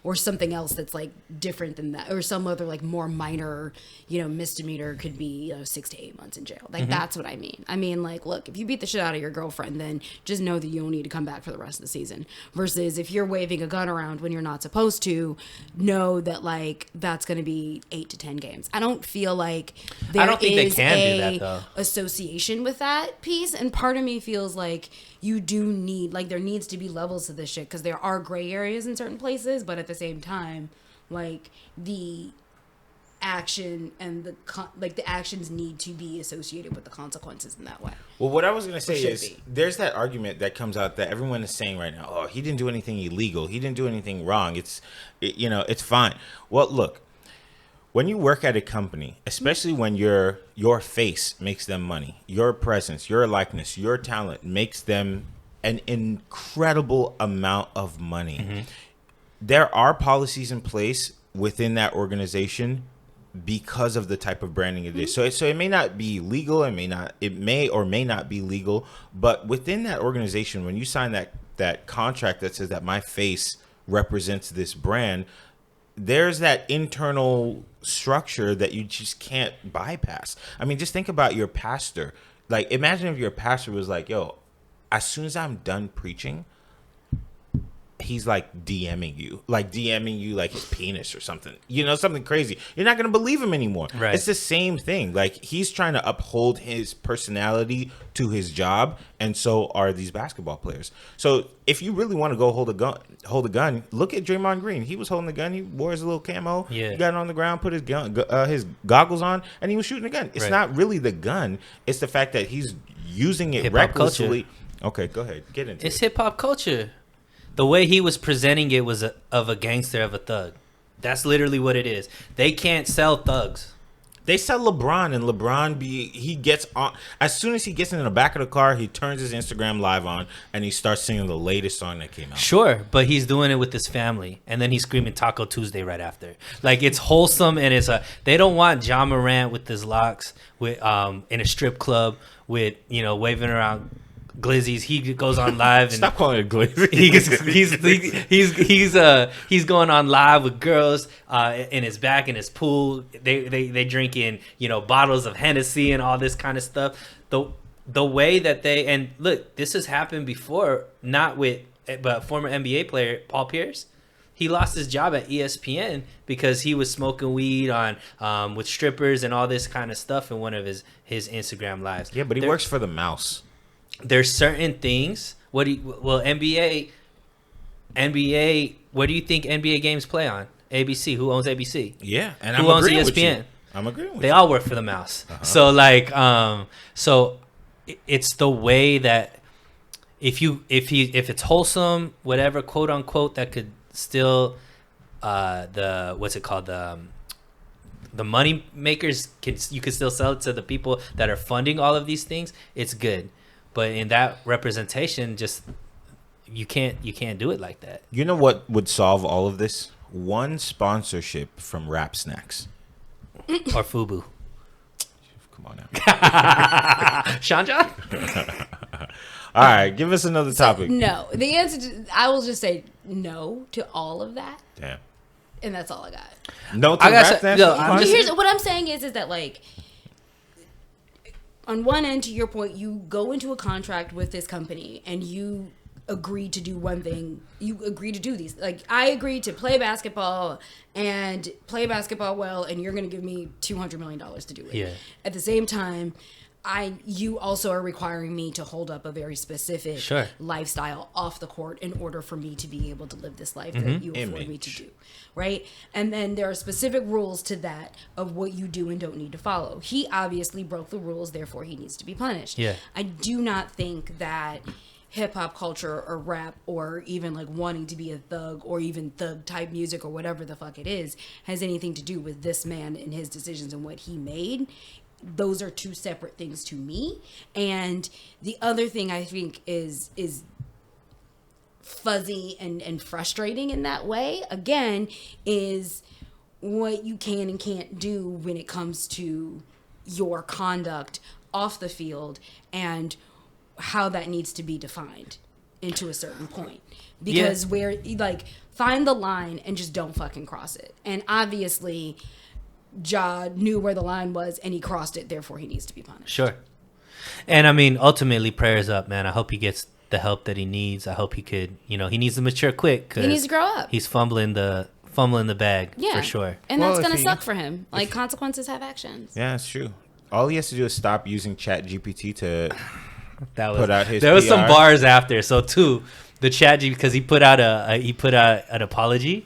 Or something else that's like different than that, or some other like more minor, misdemeanor could be 6 to 8 months in jail. Like that's what I mean. I mean, like, look, if you beat the shit out of your girlfriend, then just know that you don't need to come back for the rest of the season. Versus if you're waving a gun around when you're not supposed to, know that like that's going to be 8 to 10 games. I don't feel like there I don't think they is can do a that, though. association with that piece, and part of me feels like you do need, like, there needs to be levels to this shit because there are gray areas in certain places, but at the same time, like, the action and the actions need to be associated with the consequences in that way. Well, what I was going to say should is be. there's that argument that comes out that everyone is saying right now, oh, he didn't do anything illegal. He didn't do anything wrong. It's fine. Well, look, when you work at a company, especially when your face makes them money, your presence, your likeness, your talent makes them an incredible amount of money. There are policies in place within that organization because of the type of branding it is. So it may not be legal, it may or may not be legal, but within that organization, when you sign that contract that says that my face represents this brand, there's that internal structure that you just can't bypass. I mean, just think about your pastor. Like, imagine if your pastor was like, yo, as soon as I'm done preaching, he's like DMing you like his penis or something, something crazy. You're not going to believe him anymore. Right. It's the same thing. Like, he's trying to uphold his personality to his job, and so are these basketball players. So if you really want to go hold a gun, look at Draymond Green. He was holding the gun. He wore his little camo. Yeah. He got it on the ground, put his goggles on, and he was shooting a gun. It's Right. not really the gun. It's the fact that he's using it Hip-hop recklessly. culture. Okay, go ahead. Get into It's it. hip hop culture. The way he was presenting it was of a gangster, of a thug. That's literally what it is. They can't sell thugs. They sell LeBron, and he gets on as soon as he gets in the back of the car, he turns his Instagram live on and he starts singing the latest song that came out. Sure, but he's doing it with his family, and then he's screaming Taco Tuesday right after. Like, it's wholesome, and they don't want John Morant with his locks with in a strip club with waving around glizzies. He goes on live and Stop calling it glizzy. he's going on live with girls in his back in his pool. They drinking bottles of Hennessy and all this kind of stuff. The way that and look, this has happened before, not with but former NBA player Paul Pierce. He lost his job at ESPN because he was smoking weed on with strippers and all this kind of stuff in one of his Instagram lives. Yeah, but he works for the mouse. There's certain things. NBA. What do you think NBA games play on? ABC. Who owns ABC? Yeah, and Who I'm owns agreeing with ESPN? you. I'm agreeing with They you. all work for the mouse. So it's the way that if it's wholesome, whatever, quote unquote, that could still the money makers you can still sell it to the people that are funding all of these things. It's good, but in that representation, just you can't do it like that. You know what would solve all of this? One sponsorship from Rap Snacks. Or FUBU. Come on now. Sean John? All right, give us another topic. No, the answer I will just say no to all of that, Damn. and that's all I got. No to I gotta Rap say- Snacks? no, I'm just- Here's what I'm saying is that like on one end, to your point, you go into a contract with this company and you agree to do one thing. You agree to do these. Like, I agree to play basketball well, and you're going to give me $200 million to do it. Yeah. At the same time, you also are requiring me to hold up a very specific lifestyle off the court in order for me to be able to live this life that you afford me to do, right? And then there are specific rules to that of what you do and don't need to follow. He obviously broke the rules, therefore he needs to be punished. Yeah. I do not think that hip-hop culture or rap or even like wanting to be a thug or even thug type music or whatever the fuck it is has anything to do with this man and his decisions and what he made. Those are two separate things to me. And the other thing I think is fuzzy and frustrating in that way, again, is what you can and can't do when it comes to your conduct off the field and how that needs to be defined into a certain point. Because where, like, find the line and just don't fucking cross it. And obviously Ja knew where the line was and he crossed it, therefore he needs to be punished. Sure. And I mean, ultimately, prayers up, man. I hope he gets the help that he needs. I hope he could, he needs to mature quick. He needs to grow up. He's fumbling the bag for sure. And that's going to suck for him. Like, consequences have actions. Yeah, it's true. All he has to do is stop using ChatGPT to put out his. There was some bars after. So too, the ChatGPT, because he put out an apology.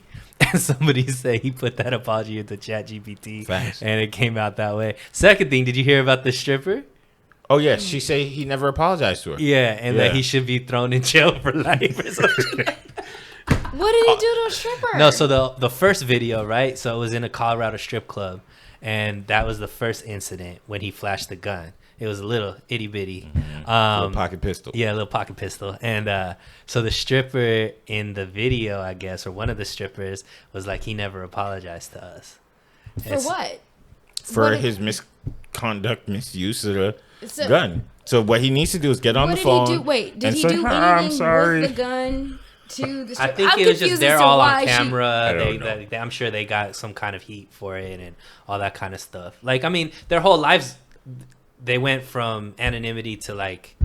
And somebody said he put that apology into ChatGPT, and it came out that way. Second thing, did you hear about the stripper? Oh yes, she said he never apologized to her. Yeah, and that he should be thrown in jail for life or something. What did he do to a stripper? No, so the first video, right? So it was in a Colorado strip club, and that was the first incident when he flashed the gun. It was a little itty bitty, little pocket pistol. Yeah, a little pocket pistol. And so the stripper in the video, I guess, or one of the strippers was like, he never apologized to us. For what? For his misconduct, misuse of the gun. So what he needs to do is get on the phone. What did he do? Wait, did he do anything with the gun? To the I think it was just they're all on camera. I'm sure they got some kind of heat for it and all that kind of stuff. Like, I mean, their whole lives, they went from anonymity to like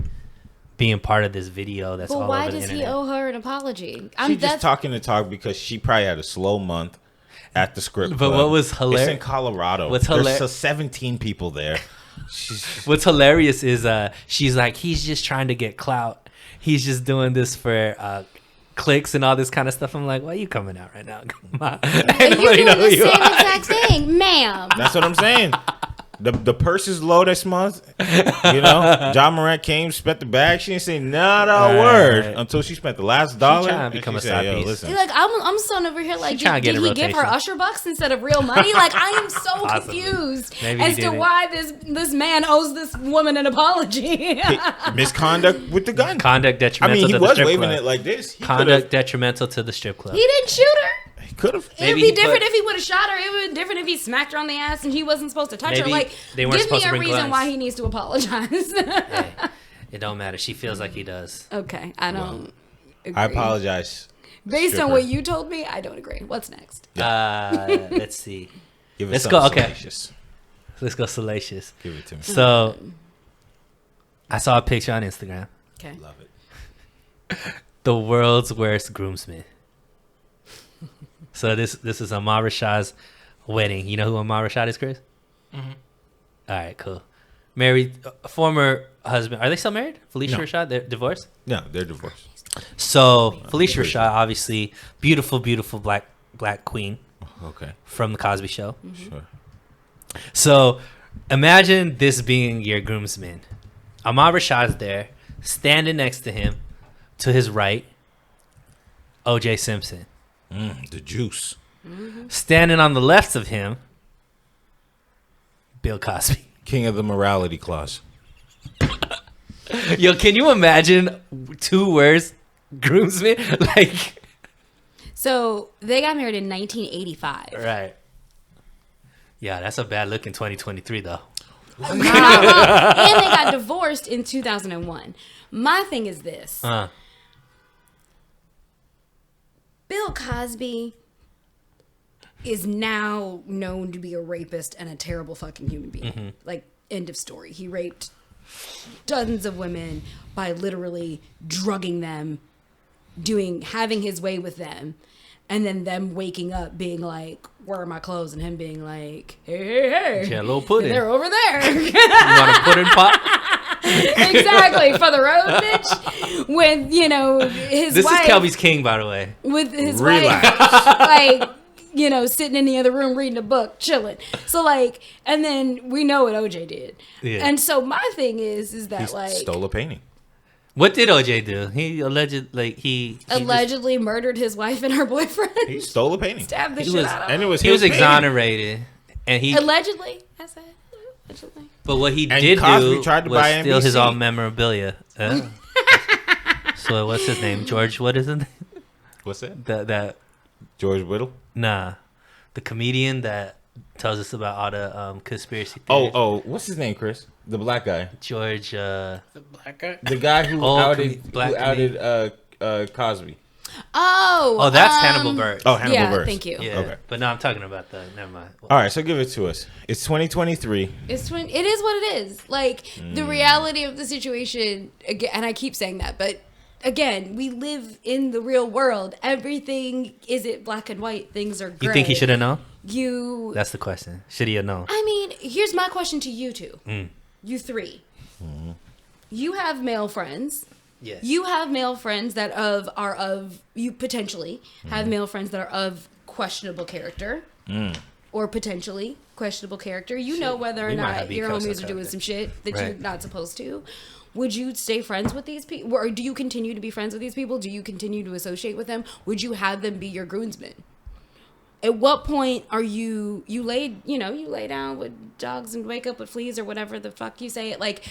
being part of this video that's all over the internet. Why does he owe her an apology? She's just talking to talk because she probably had a slow month at the script club. But what was hilarious? It's in Colorado. There's 17 people there. What's hilarious is she's like, he's just trying to get clout. He's just doing this for clicks and all this kind of stuff. I'm like, why are you coming out right now? Come on. You're doing the same exact thing, ma'am. That's what I'm saying. The purse is low this month. John Morant came, spent the bag. She didn't say not a word until she spent the last dollar. She trying to become a side piece. Like, I'm standing over here like, did he give her usher bucks instead of real money? Like, I am so confused as to why this man owes this woman an apology. Misconduct with the gun. Conduct detrimental to the strip club. He was waving it like this. Conduct detrimental to the strip club. He didn't shoot her. Could have. It would be different if he would have shot her. It would be different if he smacked her on the ass and he wasn't supposed to touch her. Like, give me a reason why he needs to apologize. Hey, it don't matter. She feels like he does. Okay, I don't agree. I apologize. Based on what you told me, I don't agree. What's next? Let's see. Let's go. Okay. Salacious. Let's go salacious. Give it to me. So, I saw a picture on Instagram. Okay. Love it. The world's worst groomsmen. So this is Ahmad Rashad's wedding. You know who Ahmad Rashad is, Chris? Mm-hmm. All right, cool. Married, former husband. Are they still married? Felicia Rashad? They're divorced? No, they're divorced. So Felicia Rashad, obviously, beautiful black queen. Okay. From the Cosby Show. Mm-hmm. Sure. So imagine this being your groomsman. Ahmad Rashad's there, standing next to him, to his right, O.J. Simpson. The juice. Mm-hmm. Standing on the left of him, Bill Cosby. King of the morality clause. Yo, can you imagine two worst groomsmen? Like, so they got married in 1985. Right. Yeah, that's a bad look in 2023, though. And they got divorced in 2001. My thing is this. Bill Cosby is now known to be a rapist and a terrible fucking human being. Mm-hmm. Like, end of story. He raped dozens of women by literally drugging them, having his way with them, and then them waking up being like, where are my clothes? And him being like, hey. Jello pudding. And they're over there. You want a pudding pop? Exactly, for the road, bitch. With, his This wife. is Kelby's King, by the way. With his Relax. wife, like, sitting in the other room reading a book, chilling. So, like, and then we know what OJ did. Yeah. And so my thing is that, He like, stole a painting. What did OJ do? He allegedly murdered his wife and her boyfriend. He stole a painting. Stabbed the He shit was- out of And him. it was he was his painting. exonerated, and he. Allegedly, I said. Allegedly. But what he And did Cosby do tried to was buy steal his NBC. own memorabilia. So what's his name? George? What is his name? What's that? That George Whittle? the comedian that tells us about all the conspiracy theories. Oh, what's his name, Chris? The black guy. George. The black guy. The guy who Oh, outed black Cosby. Oh, that's Hannibal Buress. Oh, Hannibal yeah, Buress. thank you. Yeah, Okay. but no, I'm talking about the. Never mind. All right, so give it to us. It's 2023. It is what it is. Like, the reality of the situation, again, and I keep saying that, but again, we live in the real world. Everything isn't black and white. Things are gray. You think he should have known? You. That's the question. Should he have known? I mean, here's my question to you two. You three. You have male friends. Yes. You have male friends that are of you potentially have male friends that are of questionable character, or potentially questionable character. You know whether or We might have not your because of homies are doing character. some shit that Right. you're not supposed to. Would you stay friends with these people, or do you continue to be friends with these people? Do you continue to associate with them? Would you have them be your groomsmen? At what point are you lay down with dogs and wake up with fleas or whatever the fuck you say it, like,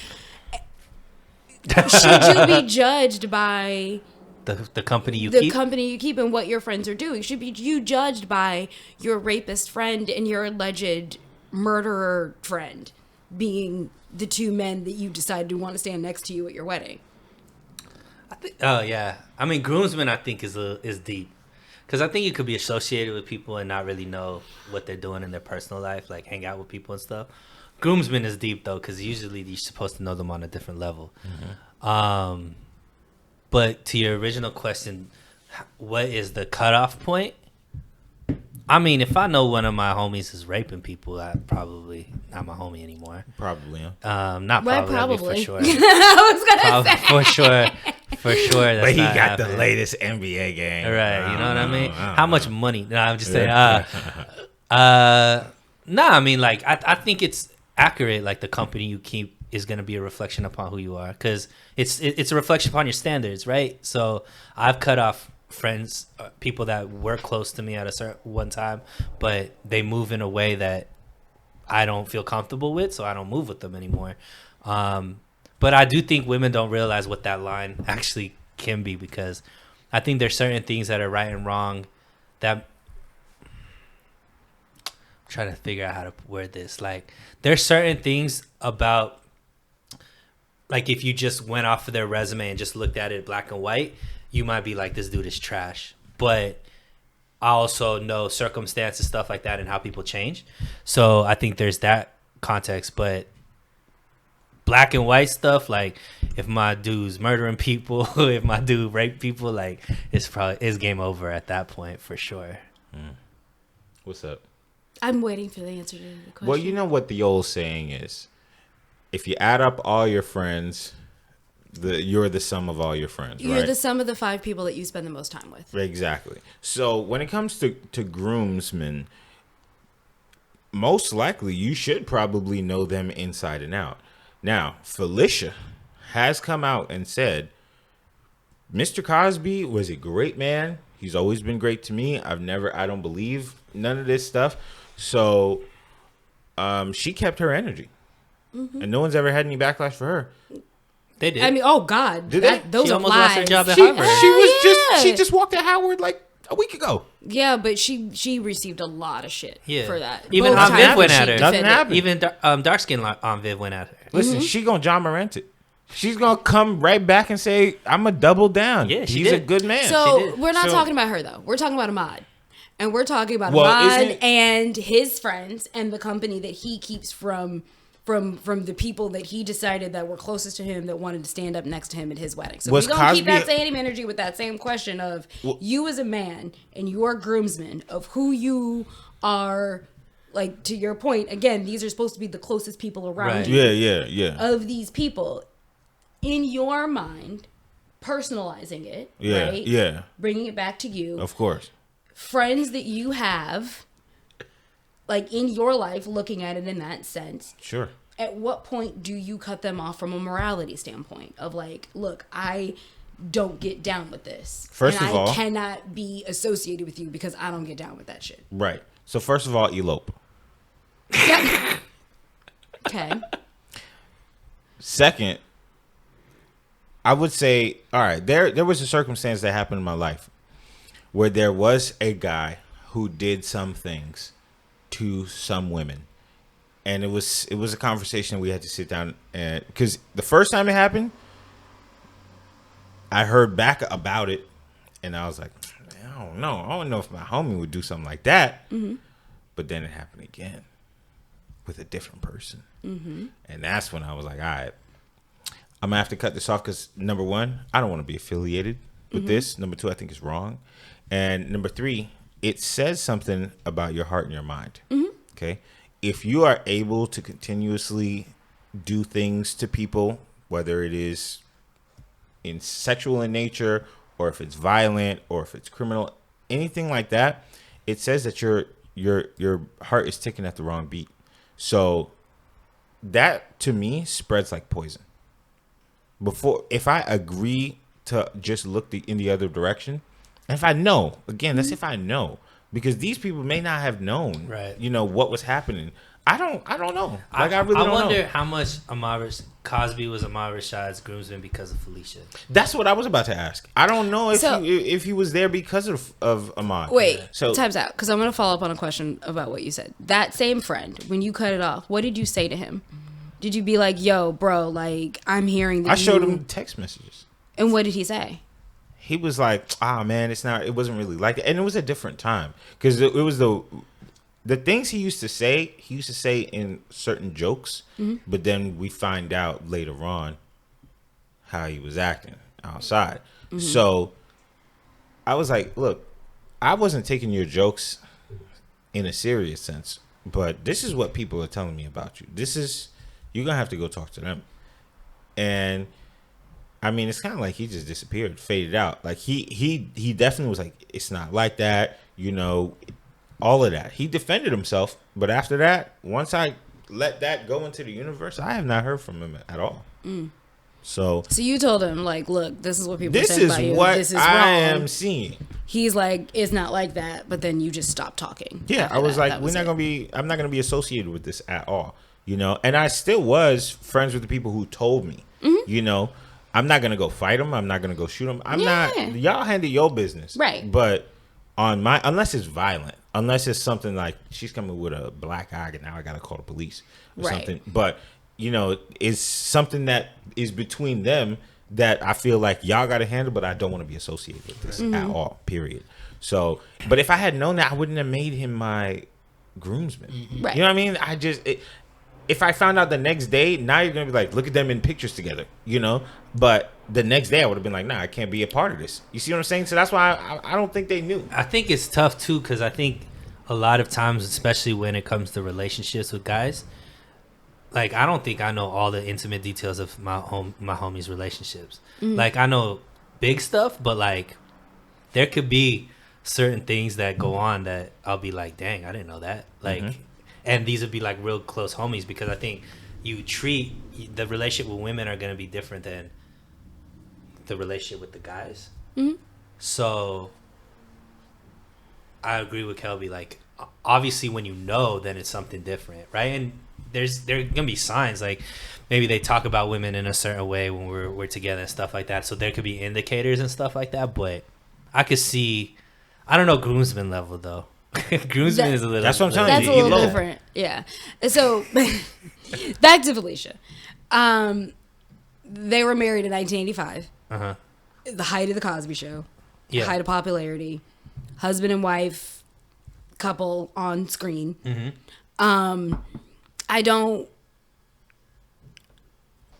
should you be judged by The company you the keep. company you keep and what your friends are doing? Should be you judged by your rapist friend and your alleged murderer friend being the two men that you decided to want to stand next to you at your wedding? Oh yeah, I mean groomsmen. I think is deep, because I think you could be associated with people and not really know what they're doing in their personal life, like hang out with people and stuff. Groomsmen is deep though, because usually you're supposed to know them on a different level. But to your original question, what is the cutoff point? I mean, if I know one of my homies is raping people, I probably not my homie anymore. Probably, huh? Not Well, probably, probably. that'd be for sure. I was gonna say. For sure. That's But he not got the happening. latest NBA game. Right, you know what I mean? I don't How know. much money? No, I'm just saying. Nah, I mean, like, I think it's accurate. Like, the company you keep is going to be a reflection upon who you are, because it's a reflection upon your standards, right? So I've cut off friends, people that were close to me at a certain one time, but they move in a way that I don't feel comfortable with, so I don't move with them anymore. But I do think women don't realize what that line actually can be, because I think there's certain things that are right and wrong that I'm trying to figure out how to word this. Like, there's certain things about, like, if you just went off of their resume and just looked at it black and white, you might be like, this dude is trash. But I also know circumstances, stuff like that, and how people change. So I think there's that context. But black and white stuff, like, if my dude's murdering people, if my dude raped people, like, it's game over at that point for sure. What's up? I'm waiting for the answer to the question. Well, you know what the old saying is: if you add up all your friends, you're the sum of all your friends. You're right? the sum of the 5 people that you spend the most time with. Exactly. So when it comes to groomsmen, most likely you should probably know them inside and out. Now, Felicia has come out and said, Mr. Cosby was a great man. He's always been great to me. I don't believe none of this stuff. So she kept her energy. And no one's ever had any backlash for her. They did. I mean, oh God, Did they? those She are almost lost her lies. job at She Harvard. just walked at Howard like a week ago. Yeah, but she received a lot of shit for that. Even Both Aunt times Viv went she at her. Nothing defended- happened. Even dark skin Aunt Viv went at her. Listen, she gonna John Morant it. She's gonna come right back and say, "I'm a double down." Yeah, she he's a did. good man. She So did. we're not So- talking about her though. We're talking about Ahmad, and we're talking about Well, Ahmad isn't- and his friends and the company that he keeps from from the people that he decided that were closest to him that wanted to stand up next to him at his wedding. So Was we're going to keep Cosby- that same energy with that same question of you as a man and your groomsmen of who you are, like, to your point, again, these are supposed to be the closest people around Right. you. Yeah. Of these people, in your mind, personalizing it, right? Yeah. Bringing it back to you. Of course. Friends that you have, like, in your life, looking at it in that sense. Sure. At what point do you cut them off from a morality standpoint of, like, look, I don't get down with this. First and of all, I cannot be associated with you because I don't get down with that shit. Right. So first of all, elope. Yep. Okay. Second, I would say, all right, there was a circumstance that happened in my life where there was a guy who did some things to some women. And it was a conversation we had to sit down, and because the first time it happened, I heard back about it, and I was like, I don't know if my homie would do something like that. Mm-hmm. But then it happened again with a different person, and that's when I was like, all right, I'm gonna have to cut this off because number one, I don't want to be affiliated with this. Number two, I think it's wrong, and number three, it says something about your heart and your mind. Okay. If you are able to continuously do things to people, whether it is in sexual in nature or if it's violent or if it's criminal, anything like that, it says that your heart is ticking at the wrong beat. So that to me spreads like poison. If I agree to just look in the other direction, and if I know, again, that's if I know. Because these people may not have known, right? What was happening. I don't know. Like I really don't know. I wonder how much Cosby was Ahmad Rashad's groomsman because of Felicia. That's what I was about to ask. I don't know if he was there because of Ahmad. Wait, time's out, because I'm going to follow up on a question about what you said. That same friend, when you cut it off, what did you say to him? Did you be like, "Yo, bro, like I'm hearing that"? I showed him text messages. And what did he say? He was like, man, it wasn't really like that. And it was a different time. Because it was the things he used to say in certain jokes. But then we find out later on how he was acting outside. So I was like, look, I wasn't taking your jokes in a serious sense. But this is what people are telling me about you. You're going to have to go talk to them. And I mean, it's kind of like he just disappeared, faded out. Like he definitely was like, it's not like that, all of that. He defended himself, but after that, once I let that go into the universe, I have not heard from him at all. So you told him, like, look, this is what people this say is about you. what This is I wrong. am seeing. He's like, it's not like that, but then you just stopped talking. Yeah, I was like, I'm not gonna be associated with this at all, And I still was friends with the people who told me, I'm not gonna go fight them. I'm not gonna go shoot them. I'm not. Y'all handle your business, right? But unless it's violent, unless it's something like she's coming with a black eye and now I gotta call the police or something. But it's something that is between them that I feel like y'all gotta handle. But I don't want to be associated with this at all. Period. So, but if I had known that, I wouldn't have made him my groomsman. Right. You know what I mean? If I found out the next day, now you're going to be like, look at them in pictures together, But the next day I would have been like, nah, I can't be a part of this. You see what I'm saying? So that's why I don't think they knew. I think it's tough, too, because I think a lot of times, especially when it comes to relationships with guys, like, I don't think I know all the intimate details of my homie's relationships. Like, I know big stuff, but, like, there could be certain things that go on that I'll be like, dang, I didn't know that. Like, and these would be like real close homies because I think you treat the relationship with women are going to be different than the relationship with the guys. So I agree with Kelby. Like, obviously when then it's something different, right? And there are going to be signs, like maybe they talk about women in a certain way when we're together and stuff like that. So there could be indicators and stuff like that. But I could see, I don't know, groomsman level though. Groomsman is a little. That's what I'm telling That's you. a little different. Yeah. So back to Felicia. They were married in 1985. The height of the Cosby Show. The height of popularity. Husband and wife couple on screen. I don't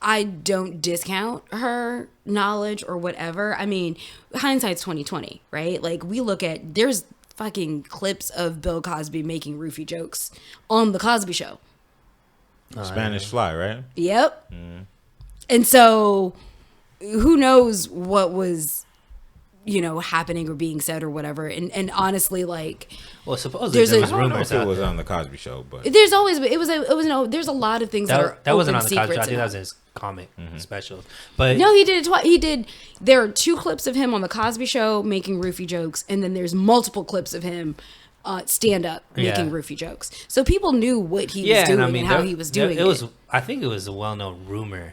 I don't discount her knowledge or whatever. I mean, hindsight's 2020, right? Like, we look at, there's fucking clips of Bill Cosby making roofie jokes on the Cosby Show. Spanish Fly, right? Yep. And so, who knows what was, happening or being said or whatever. And honestly, like, well, supposedly there was I don't know rumors if it out was there. on the Cosby Show, but there's always, there's a lot of things that wasn't on the Cosby secrets Show. I think in that was his comic special. But no, he did it twice. He did. There are 2 clips of him on the Cosby Show making roofie jokes, and then there's multiple clips of him stand up making roofie jokes. So people knew what he was doing and how he was doing it. I think it was a well-known rumor,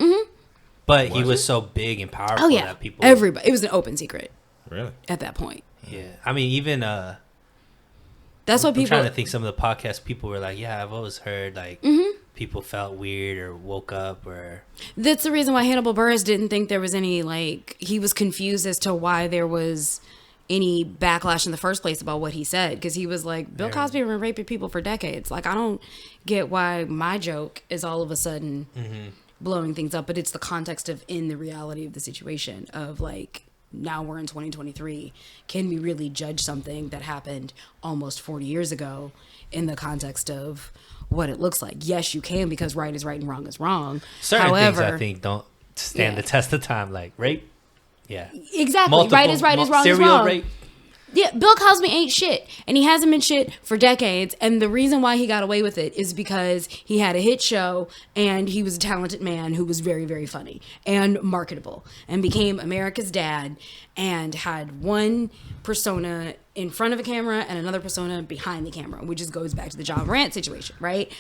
but he was so big and powerful that people. Everybody. It was an open secret. really, At that point. Yeah, I mean, even That's what I'm people. trying to think. Some of the podcast people were like, "Yeah, I've always heard like people felt weird or woke up or." That's the reason why Hannibal Buress didn't think there was any, like, he was confused as to why there was any backlash in the first place about what he said, because he was like, Bill Cosby been raping people for decades. Like, I don't get why my joke is all of a sudden blowing things up, but it's the context of in the reality of the situation of, like, now we're in 2023. Can we really judge something that happened almost 40 years ago in the context of what it looks like? Yes, you can, because right is right and wrong is wrong. Certain However, things I think don't stand the test of time, like rape. Yeah, exactly. Right is right, is wrong is wrong. Rape. Yeah, Bill Cosby ain't shit, and he hasn't been shit for decades. And the reason why he got away with it is because he had a hit show, and he was a talented man who was very, very funny and marketable, and became America's dad, and had one persona in front of a camera and another persona behind the camera, which just goes back to the John Morant situation, right?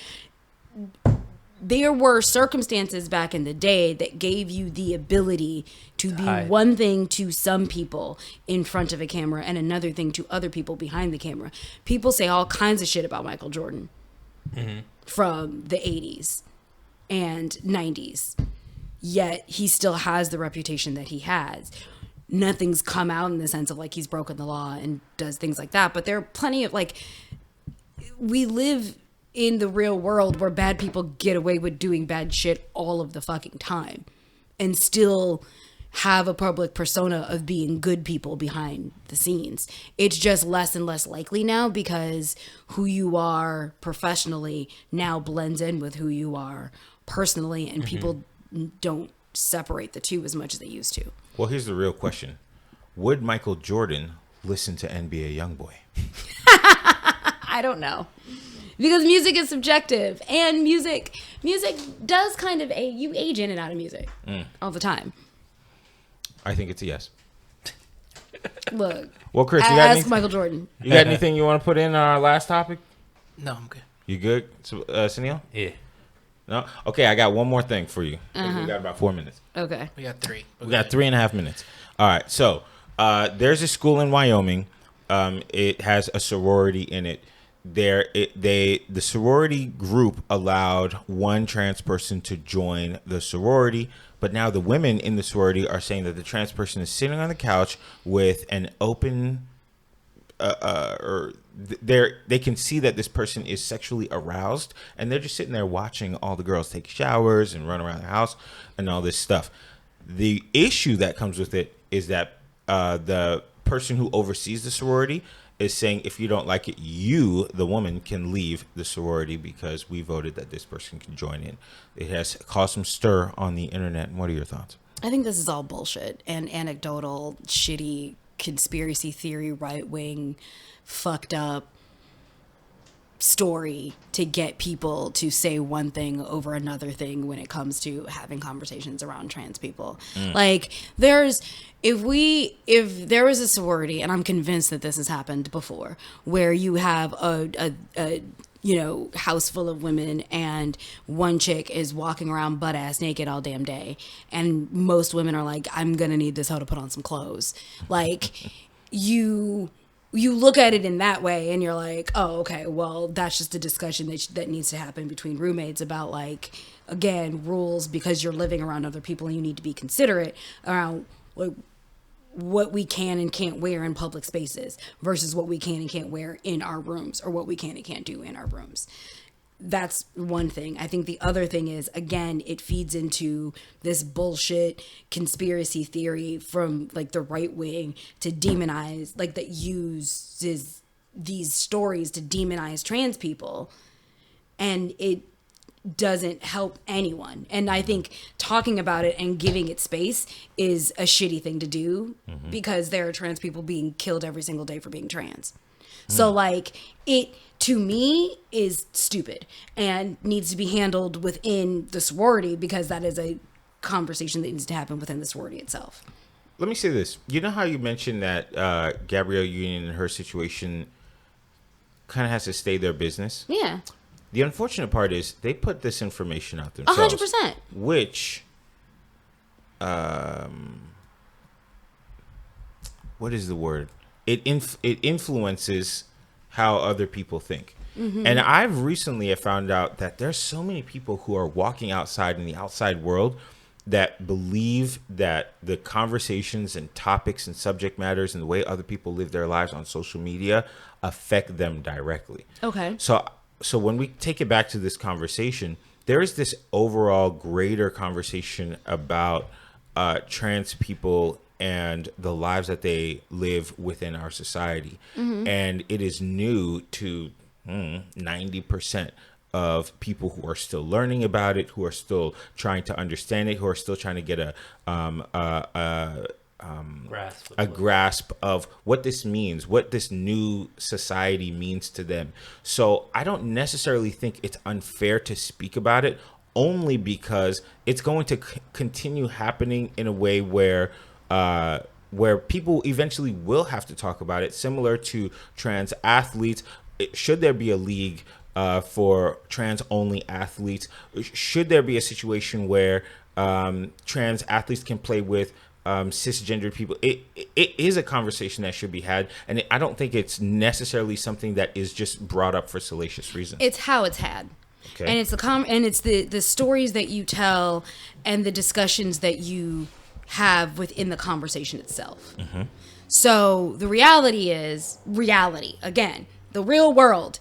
There were circumstances back in the day that gave you the ability to be one thing to some people in front of a camera and another thing to other people behind the camera. People say all kinds of shit about Michael Jordan from the 80s and 90s, yet he still has the reputation that he has. Nothing's come out in the sense of, like, he's broken the law and does things like that, but there are plenty of, like, we live in the real world where bad people get away with doing bad shit all of the fucking time and still have a public persona of being good people behind the scenes. It's just less and less likely now because who you are professionally now blends in with who you are personally, and people don't separate the two as much as they used to. well, here's the real question: would Michael Jordan listen to NBA YoungBoy? I don't know. Because music is subjective, and music does kind of you age in and out of music all the time. I think it's a yes. Look, Well, Chris, you ask Michael Jordan. You got anything you want to put in our last topic? No, I'm good. You good, Sunil? Yeah. No? Okay, I got one more thing for you. We got about 4 minutes. Okay. We got 3. We got 3.5 minutes. All right, so there's a school in Wyoming. It has a sorority in it. The sorority group allowed one trans person to join the sorority, but now the women in the sorority are saying that the trans person is sitting on the couch with an open they can see that this person is sexually aroused, and they're just sitting there watching all the girls take showers and run around the house and all this stuff. The issue that comes with it is that the person who oversees the sorority is saying, if you don't like it, you, the woman, can leave the sorority because we voted that this person can join in. It has caused some stir on the internet. What are your thoughts? I think this is all bullshit and anecdotal, shitty conspiracy theory, right-wing, fucked up story to get people to say one thing over another thing when it comes to having conversations around trans people. Like, if there was a sorority, and I'm convinced that this has happened before, where you have a house full of women and one chick is walking around butt ass naked all damn day, and most women are like, I'm gonna need this hoe to put on some clothes. Like, you look at it in that way and you're like, oh, okay, well, that's just a discussion that needs to happen between roommates about, like, again, rules, because you're living around other people and you need to be considerate around, like, what we can and can't wear in public spaces versus what we can and can't wear in our rooms, or what we can and can't do in our rooms. that's one thing. I think the other thing is, again, it feeds into this bullshit conspiracy theory from like the right wing to demonize, like that uses these stories to demonize trans people. And it doesn't help anyone. And I think talking about it and giving it space is a shitty thing to do because there are trans people being killed every single day for being trans. So like it, to me, is stupid and needs to be handled within the sorority because that is a conversation that needs to happen within the sorority itself. Let me say this. You know how you mentioned that Gabrielle Union and her situation kind of has to stay their business? Yeah. The unfortunate part is they put this information out themselves. 100%. Which, what is the word? It influences how other people think. And I've recently found out that there's so many people who are walking outside in the outside world that believe that the conversations and topics and subject matters and the way other people live their lives on social media affect them directly. Okay. So when we take it back to this conversation, there is this overall greater conversation about trans people and the lives that they live within our society. And it is new to 90% of people who are still learning about it, who are still trying to understand it, who are still trying to get a grasp of what this means, what this new society means to them. So I don't necessarily think it's unfair to speak about it, only because it's going to continue happening in a way where people eventually will have to talk about it, similar to trans athletes. Should there be a league for trans-only athletes? Should there be a situation where trans athletes can play with cisgendered people? It is a conversation that should be had, and I don't think it's necessarily something that is just brought up for salacious reasons. It's how it's had. Okay. And it's the stories that you tell and the discussions that you have within the conversation itself. So the reality is reality. Again, the real world.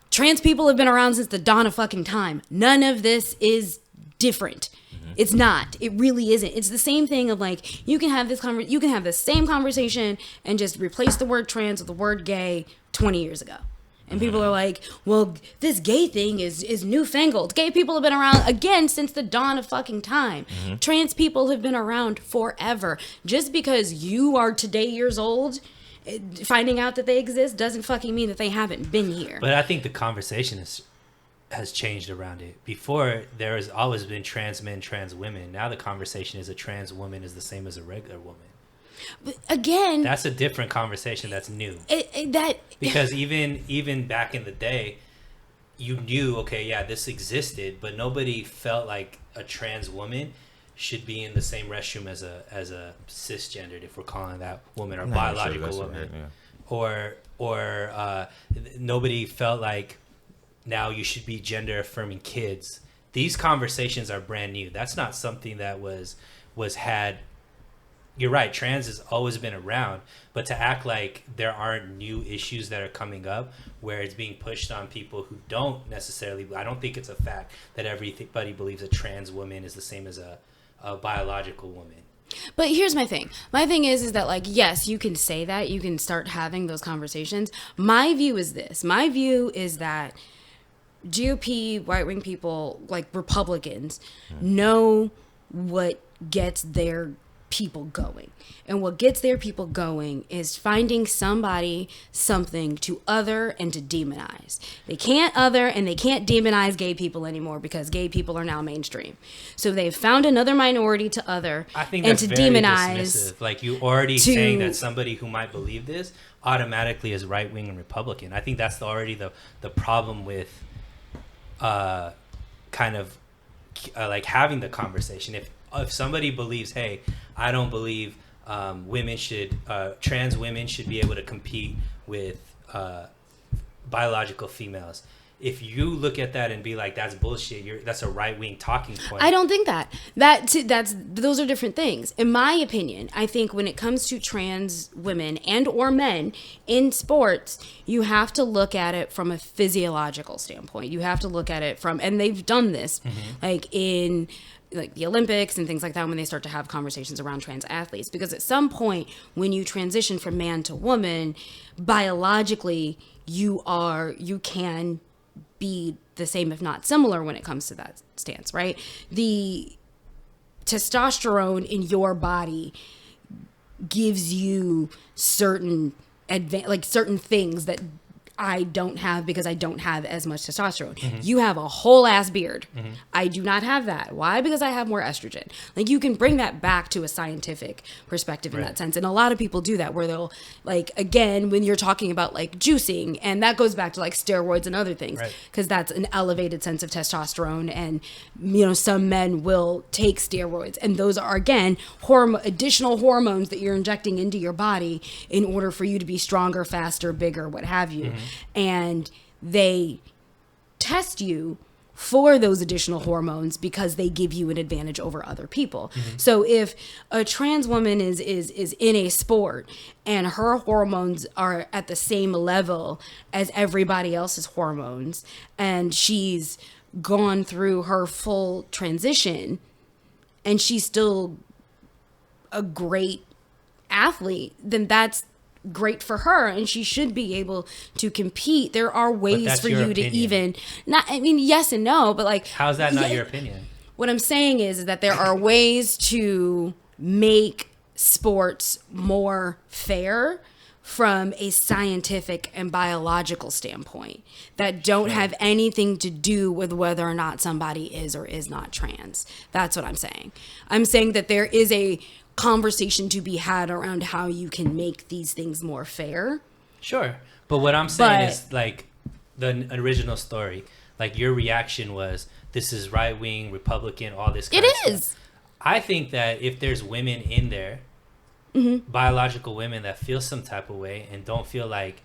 Trans people have been around since the dawn of fucking time. None of this is different. It's not. It really isn't. It's the same thing of like, you can have the same conversation and just replace the word trans with the word gay 20 years ago. And people are like, well, this gay thing is newfangled. Gay people have been around, again, since the dawn of fucking time. Trans people have been around forever. Just because you are today years old, finding out that they exist doesn't fucking mean that they haven't been here. But I think the conversation has changed around it. Before, there has always been trans men, trans women. Now the conversation is a trans woman is the same as a regular woman. But again, that's a different conversation. That's new. Because even back in the day, you knew, okay, yeah, this existed, but nobody felt like a trans woman should be in the same restroom as a cisgendered, if we're calling that woman, or biological woman, right, yeah. or nobody felt like now you should be gender affirming kids. These conversations are brand new. That's not something that was had. You're right, trans has always been around, but to act like there aren't new issues that are coming up where it's being pushed on people who don't necessarily, I don't think it's a fact that everybody believes a trans woman is the same as a biological woman. But here's my thing. My thing is that, like, yes, you can say that. You can start having those conversations. My view is this. My view is that GOP, right-wing people, like Republicans, know what gets their people going. And what gets their people going is finding somebody, something to other and to demonize. They can't other and they can't demonize gay people anymore because gay people are now mainstream. So they've found another minority to other and to demonize. Dismissive. Like, you already saying that somebody who might believe this automatically is right-wing and Republican. I think that's already the problem with kind of like having the conversation. If somebody believes, hey, I don't believe trans women should be able to compete with biological females. if you look at that and be like, that's bullshit, that's a right-wing talking point. I don't think those are different things. In my opinion, I think when it comes to trans women and or men in sports, you have to look at it from a physiological standpoint. You have to look at it from, and they've done this, like in like the Olympics and things like that, when they start to have conversations around trans athletes, because at some point when you transition from man to woman, biologically you can be the same, if not similar, when it comes to that stance, right? The testosterone in your body gives you certain certain things that I don't have because I don't have as much testosterone. You have a whole ass beard. I do not have that. Why? Because I have more estrogen. Like, you can bring that back to a scientific perspective in that sense. And a lot of people do that, where they'll, like, again, when you're talking about like juicing, and that goes back to like steroids and other things, because that's an elevated sense of testosterone. And, you know, some men will take steroids, and those are, again, additional hormones that you're injecting into your body in order for you to be stronger, faster, bigger, what have you. And they test you for those additional hormones because they give you an advantage over other people. So if a trans woman is in a sport and her hormones are at the same level as everybody else's hormones, and she's gone through her full transition and she's still a great athlete, then that's great for her, and she should be able to compete. There are ways for you to even yes and no, but like, how's that not your opinion? What I'm saying is that there are ways to make sports more fair from a scientific and biological standpoint that don't have anything to do with whether or not somebody is or is not trans. That's what I'm saying. I'm saying that there is a conversation to be had around how you can make these things more fair. Sure. But what I'm saying is, like, the original story, like, your reaction was, this is right-wing, Republican, all this kind of stuff. It is. I think that if there's women in there, biological women that feel some type of way and don't feel like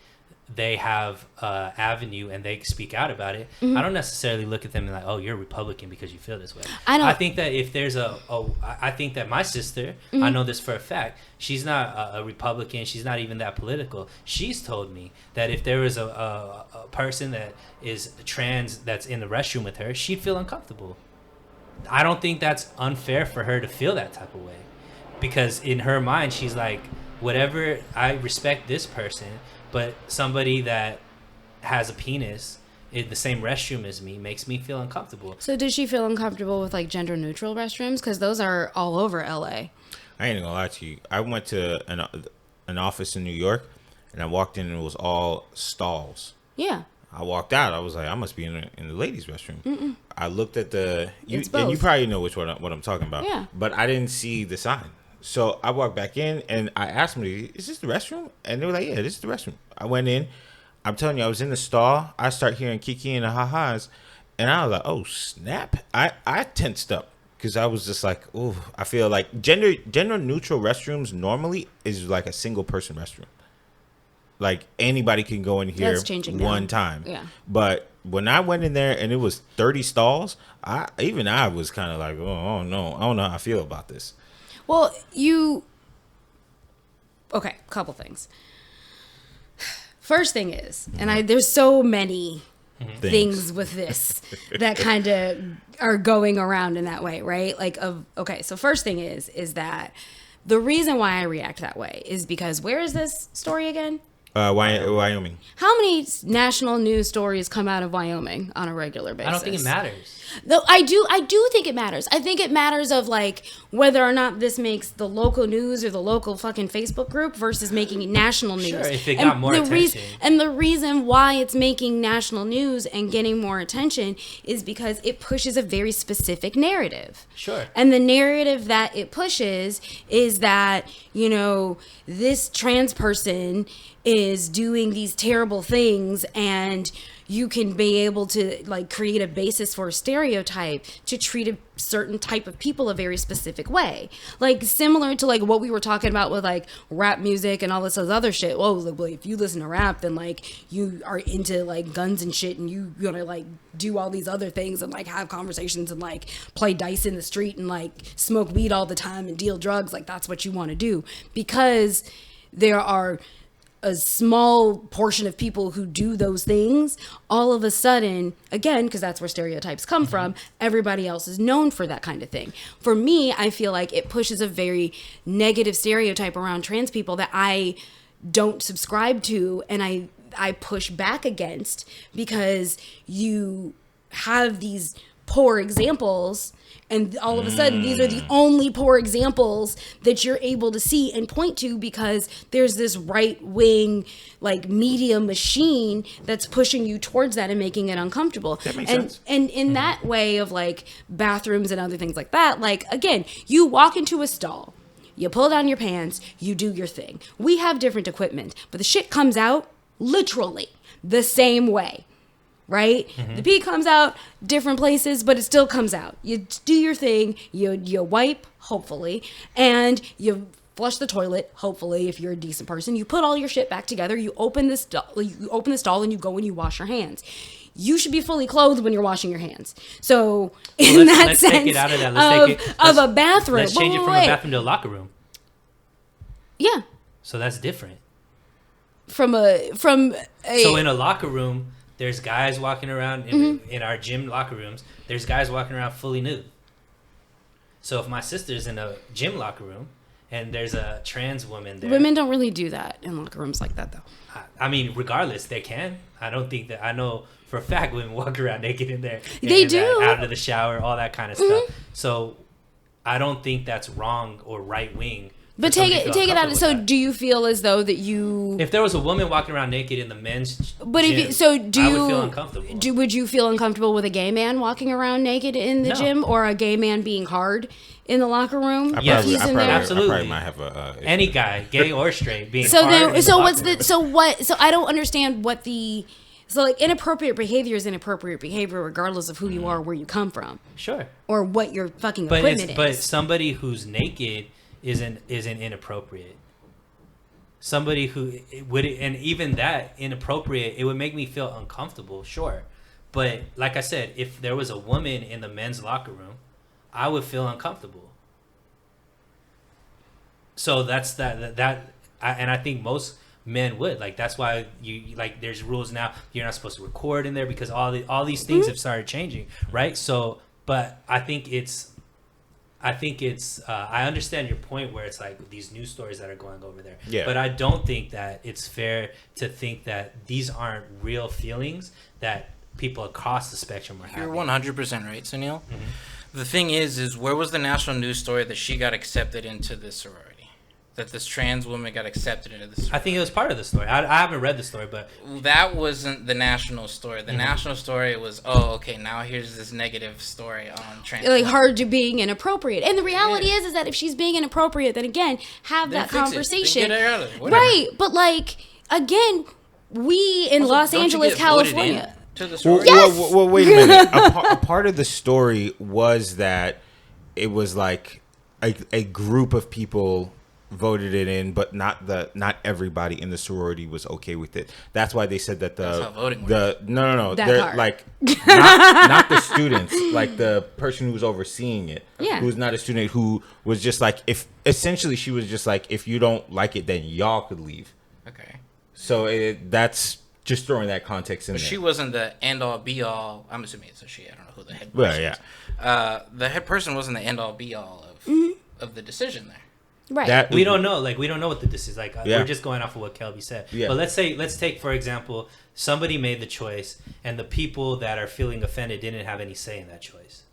they have avenue and they speak out about it, I don't necessarily look at them and like, oh, you're Republican because you feel this way. I think that if there's I think that my sister, I know this for a fact, she's not a Republican, she's not even that political. She's told me that if there was a person that is trans that's in the restroom with her, she'd feel uncomfortable. I don't think that's unfair for her to feel that type of way, because in her mind, she's like, whatever, I respect this person, but somebody that has a penis in the same restroom as me makes me feel uncomfortable. So did she feel uncomfortable with like gender neutral restrooms? Because those are all over LA. I ain't gonna lie to you. I went to an office in New York, and I walked in and it was all stalls. Yeah. I walked out. I was like, I must be in the ladies' restroom. I looked at and you probably know what I'm talking about. Yeah. But I didn't see the sign. So I walked back in and I asked them, is this the restroom? And they were like, yeah, this is the restroom. I went in. I'm telling you, I was in the stall. I start hearing Kiki and the ha-has. And I was like, oh, snap. I tensed up because I was just like, oh, I feel like gender neutral restrooms normally is like a single person restroom. Like anybody can go in here one time. Yeah. But when I went in there and it was 30 stalls, I was kind of like, oh no, I don't know how I feel about this. Well, okay, couple things. First thing is, and there's so many things with this that kind of are going around in that way, right? Like, so first thing is that the reason why I react that way is because, where is this story again? Wyoming. How many national news stories come out of Wyoming on a regular basis? I don't think it matters. Though I do think it matters. I think it matters of like whether or not this makes the local news or the local fucking Facebook group versus making national news. Sure, if it got more attention. And the reason why it's making national news and getting more attention is because it pushes a very specific narrative. Sure. And the narrative that it pushes is that, you know, this trans person is doing these terrible things, and you can be able to like create a basis for a stereotype to treat a certain type of people a very specific way, like similar to like what we were talking about with like rap music and all this other shit. Well, like, if you listen to rap, then like you are into like guns and shit, and you gonna like do all these other things and like have conversations and like play dice in the street and like smoke weed all the time and deal drugs. Like that's what you want to do, because there are a small portion of people who do those things. All of a sudden, again, because that's where stereotypes come from, everybody else is known for that kind of thing. For me, I feel like it pushes a very negative stereotype around trans people that I don't subscribe to, and I push back against, because you have these poor examples, and all of a sudden these are the only poor examples that you're able to see and point to, because there's this right-wing like media machine that's pushing you towards that and making it uncomfortable. That makes sense. And in that way of like bathrooms and other things like that, like again, you walk into a stall, you pull down your pants, you do your thing. We have different equipment, but the shit comes out literally the same way. Right? The pee comes out different places, but it still comes out. You do your thing, you wipe, hopefully, and you flush the toilet, hopefully, if you're a decent person. You put all your shit back together, you open the stall, and you go and you wash your hands. You should be fully clothed when you're washing your hands. So, let's take it out of that. Of a bathroom. Let's change it from a bathroom to a locker room. Yeah. So that's different. So in a locker room, there's guys walking around in our gym locker rooms. There's guys walking around fully nude. So if my sister's in a gym locker room and there's a trans woman there, women don't really do that in locker rooms like that, though. I mean, regardless, they can. I don't think that. I know for a fact women walk around naked in there. They do. Out of the shower, all that kind of stuff. So I don't think that's wrong or right wing. But take it out. So do you feel as though that you? If there was a woman walking around naked in the men's gym, I would feel uncomfortable. Would you feel uncomfortable with a gay man walking around naked in the gym, or a gay man being hard in the locker room? Absolutely. I probably might have a any guy, gay or straight, being hard. So I don't understand what the. So, like, inappropriate behavior is inappropriate behavior regardless of who you are or where you come from. Sure. Or what your fucking equipment is. But somebody who's naked isn't inappropriate. Somebody who would, and even that inappropriate, it would make me feel uncomfortable, sure. But like I said, if there was a woman in the men's locker room, I would feel uncomfortable. So that's and I think most men would. Like, that's why you like there's rules now. You're not supposed to record in there because all these things have started changing, right? So, but I think it's I understand your point where it's like these news stories that are going over there. Yeah. But I don't think that it's fair to think that these aren't real feelings that people across the spectrum are having. You're 100% right, Sunil. The thing is where was the national news story that she got accepted into this sorority? That this trans woman got accepted into this sorority? I think it was part of the story. I haven't read the story, but that wasn't the national story. The national story was, okay, now here's this negative story on trans. Like her being inappropriate, and the reality is that if she's being inappropriate, then again, have that conversation, right? But like again, we in Los Angeles, California. To the story? Yes! Well, wait a minute. A part of the story was that it was like a group of people voted it in, but not everybody in the sorority was okay with it. That's why they said that That's how voting works. No. That They're part. like not the students, like the person who was overseeing it, Yeah. who's not a student, who was just like, if essentially she was just like, if you don't like it, then y'all could leave. Okay. So that's just throwing that context in But there. she wasn't the end all be all. I'm assuming it's a she. I don't know who the head person is. The head person wasn't the end all be all of the decision there. Right. we don't know. Like, we don't know what this is. Like, we're just going off of what Kelby said. Yeah. But let's take, for example, somebody made the choice and the people that are feeling offended didn't have any say in that choice.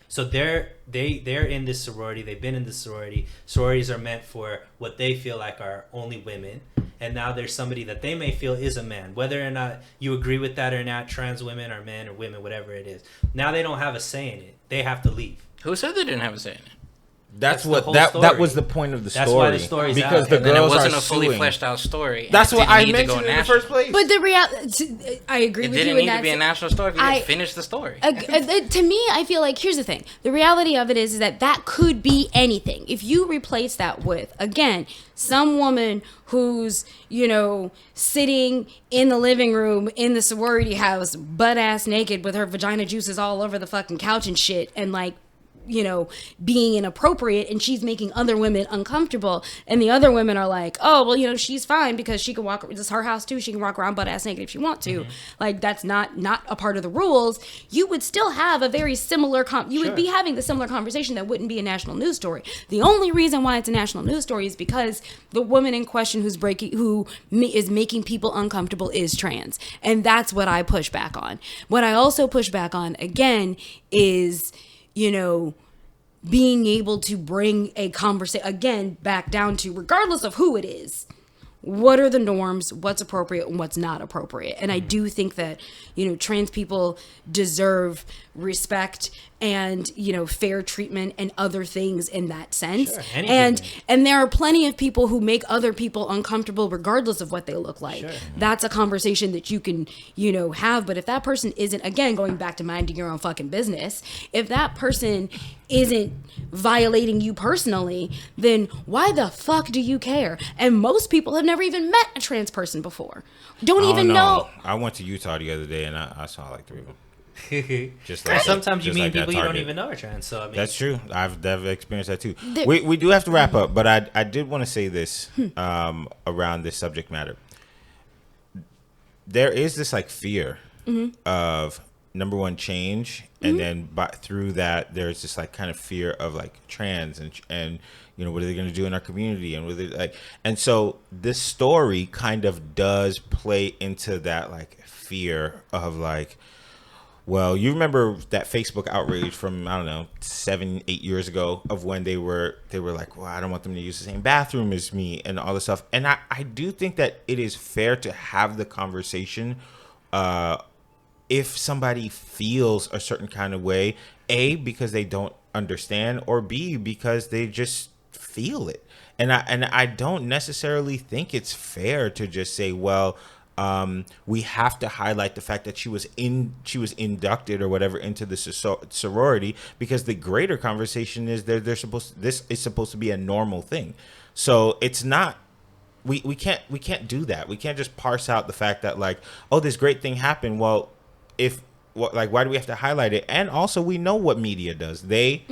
So they're in this sorority. They've been in this sorority. Sororities are meant for what they feel like are only women. And now there's somebody that they may feel is a man. Whether or not you agree with that or not, trans women or men or women, whatever it is. Now they don't have a say in it. They have to leave. Who said they didn't have a say in it? That's the what whole that story. was the point of the That's story. why the story's because out. the And then it girls wasn't are a fully suing. fleshed out story. That's It what didn't I need to go mentioned in the national. first place. But the reality, I agree It with didn't you in need that. to be a national story if you didn't finish the story. To me, I feel like here's the thing. The reality of it is that that could be anything. If you replace that with, again, some woman who's, sitting in the living room in the sorority house, butt ass naked with her vagina juices all over the fucking couch and shit, and like, being inappropriate, and she's making other women uncomfortable, and the other women are like, oh, well, she's fine because she can walk, this is her house too, she can walk around butt ass naked if she wants to. Like, that's not a part of the rules. You would still have a very similar you would be having the similar conversation that wouldn't be a national news story. The only reason why it's a national news story is because the woman in question who is making people uncomfortable is trans, and that's what I push back on. What I also push back on, again, is being able to bring a conversation, again, back down to, regardless of who it is, what are the norms, what's appropriate and what's not appropriate. And I do think that, trans people deserve respect and, fair treatment and other things in that sense. Sure, and there are plenty of people who make other people uncomfortable regardless of what they look like. Sure. That's a conversation that you can, have. But if that person isn't, again, going back to minding your own fucking business, if that person isn't violating you personally, then why the fuck do you care? And most people have never even met a trans person before. Don't even know. I went to Utah the other day and I saw like 3 of them. Sometimes you just meet like people that you don't Target. even know are trans. So I mean, That's true. I've experienced that too. We do have to wrap up, but I did want to say this around this subject matter. There is this like fear of, number one, change, and then through that there's this like kind of fear of like trans and what are they going to do in our community, and what are they, like, and so this story kind of does play into that like fear of like, well, you remember that Facebook outrage from, I don't know, 7-8 years ago of when they were like, well, I don't want them to use the same bathroom as me and all this stuff. And I do think that it is fair to have the conversation if somebody feels a certain kind of way, A, because they don't understand, or B, because they just feel it. And I don't necessarily think it's fair to just say, well, we have to highlight the fact that she was inducted or whatever into the sorority, because the greater conversation is this is supposed to be a normal thing. So it's not, we can't do that. We can't just parse out the fact that like, oh, this great thing happened. Well, why do we have to highlight it? And also, we know what media does. They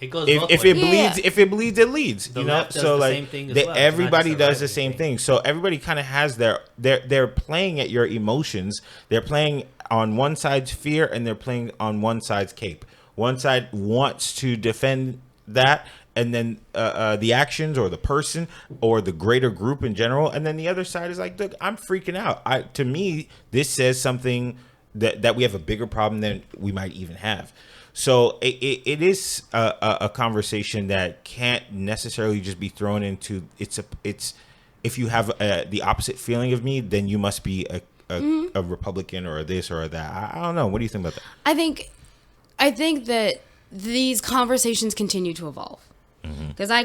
it goes if both it ways. bleeds, if it bleeds, it leads. The you know, left does so the like same thing as well. It's not everybody just a does the right-wing same thing. thing. So everybody kind of has they're playing at your emotions. They're playing on one side's fear, and they're playing on one side's cape. One side wants to defend that, and then the actions or the person or the greater group in general, and then the other side is like, look, I'm freaking out. To me, this says something that we have a bigger problem than we might even have. So it is a conversation that can't necessarily just be thrown into. It's if you have the opposite feeling of me, then you must be a Republican or a this or a that. I don't know. What do you think about that? I think that these conversations continue to evolve, because I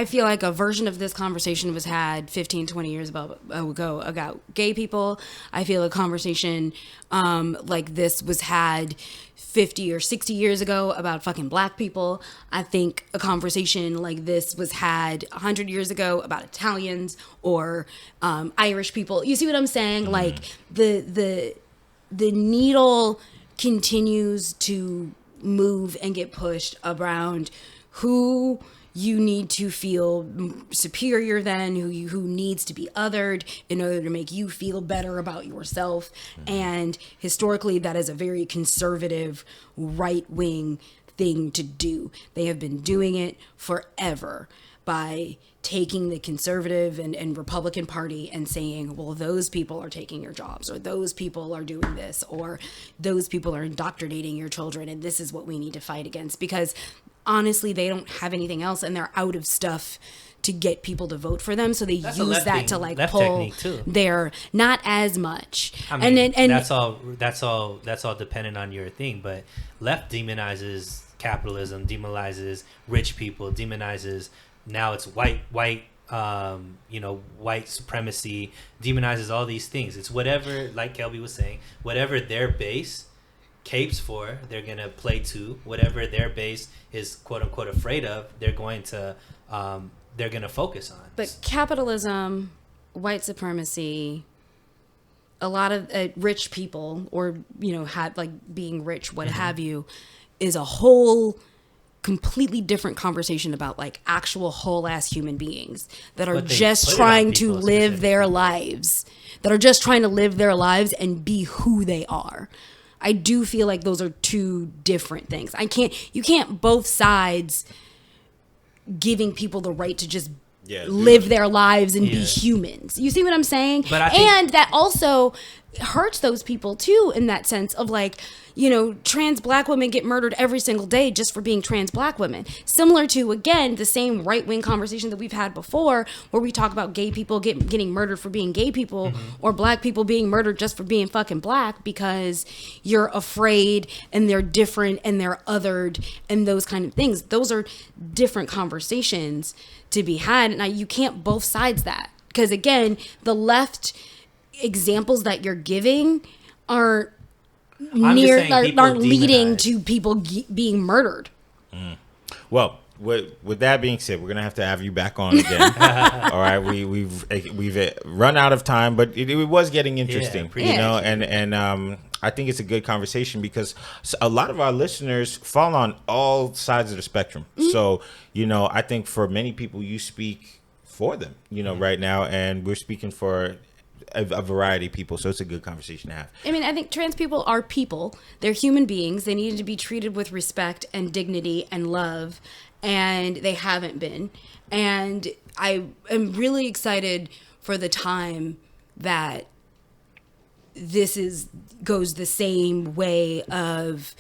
feel like a version of this conversation was had 15, 20 years ago about gay people. I feel a conversation like this was had 50 or 60 years ago about fucking black people. I think a conversation like this was had 100 years ago about Italians or Irish people. You see what I'm saying? Like the needle continues to move and get pushed around who you need to feel superior than, who needs to be othered in order to make you feel better about yourself. And historically, that is a very conservative, right-wing thing to do. They have been doing it forever by taking the conservative and Republican Party and saying, well, those people are taking your jobs, or those people are doing this, or those people are indoctrinating your children, and this is what we need to fight against. Because honestly, they don't have anything else, and they're out of stuff to get people to vote for them, so they use that to like pull their not as much. I mean, and that's all dependent on your thing, but left demonizes capitalism, demonizes rich people, demonizes now it's white white supremacy, demonizes all these things. It's whatever, like Kelby was saying, whatever their base capes for, they're gonna play to. Whatever their base is quote unquote afraid of, they're gonna focus on. But capitalism, white supremacy, a lot of rich people, or had like being rich, what have you, is a whole completely different conversation about like actual whole ass human beings that are just trying to live their lives, and be who they are. I do feel like those are two different things. You can't both sides giving people the right to just live their lives and be humans. You see what I'm saying? And that also hurts those people too, in that sense of like, trans black women get murdered every single day just for being trans black women. Similar to, again, the same right-wing conversation that we've had before, where we talk about gay people getting murdered for being gay people, or black people being murdered just for being fucking black because you're afraid and they're different and they're othered and those kind of things. Those are different conversations to be had. And you can't both sides that. Because again, the left examples that you're giving aren't leading to people being murdered. Well, with that being said, we're gonna have to have you back on again. All right, we've run out of time, but it was getting interesting, and I think it's a good conversation because a lot of our listeners fall on all sides of the spectrum. So I think for many people, you speak for them, right now, and we're speaking for a variety of people, so it's a good conversation to have. I mean, I think trans people are people. They're human beings. They need to be treated with respect and dignity and love, and they haven't been. And I am really excited for the time that this goes the same way of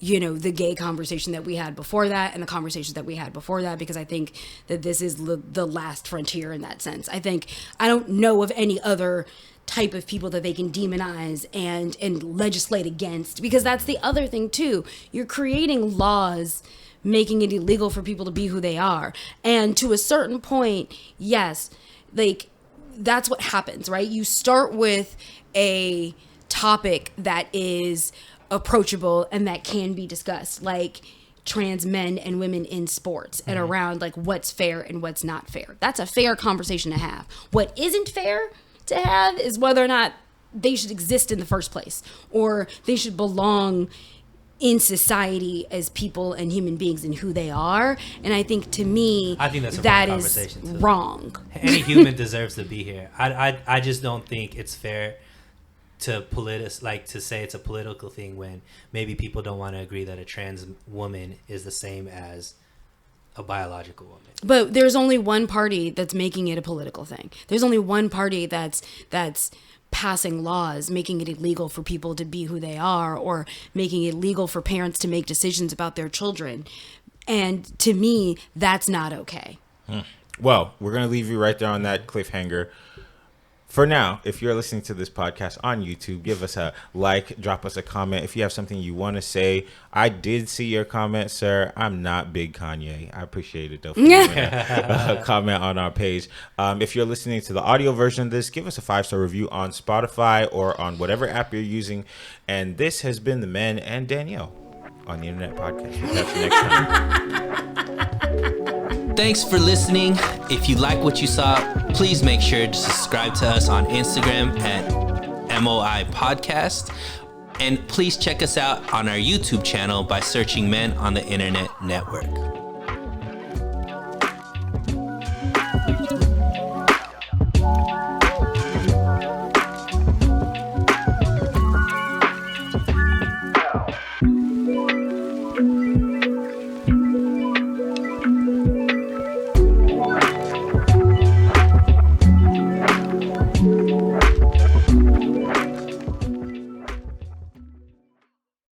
the gay conversation that we had before that and the conversations that we had before that, because I think that this is the last frontier in that sense. I don't know of any other type of people that they can demonize and legislate against, because that's the other thing too. You're creating laws making it illegal for people to be who they are. And to a certain point, yes, like that's what happens, right? You start with a topic that is approachable and that can be discussed, like trans men and women in sports, and around like what's fair and what's not fair. That's a fair conversation to have. What isn't fair to have is whether or not they should exist in the first place, or they should belong in society as people and human beings and who they are. And I think, to me, that is wrong. Any human deserves to be here. I just don't think it's fair to say it's a political thing when maybe people don't want to agree that a trans woman is the same as a biological woman. But there's only one party that's making it a political thing. There's only one party that's passing laws making it illegal for people to be who they are, or making it illegal for parents to make decisions about their children. And to me, that's not okay. Well, we're going to leave you right there on that cliffhanger. For now, if you're listening to this podcast on YouTube, give us a like, drop us a comment. If you have something you want to say, I did see your comment, sir. I'm not big Kanye. I appreciate it, though, for leaving a comment on our page. If you're listening to the audio version of this, give us a 5-star review on Spotify or on whatever app you're using. And this has been The Men and Danielle on the Internet Podcast. We'll catch you next time. Thanks for listening. If you like what you saw, please make sure to subscribe to us on Instagram at MOI Podcast. And please check us out on our YouTube channel by searching Men on the Internet Network.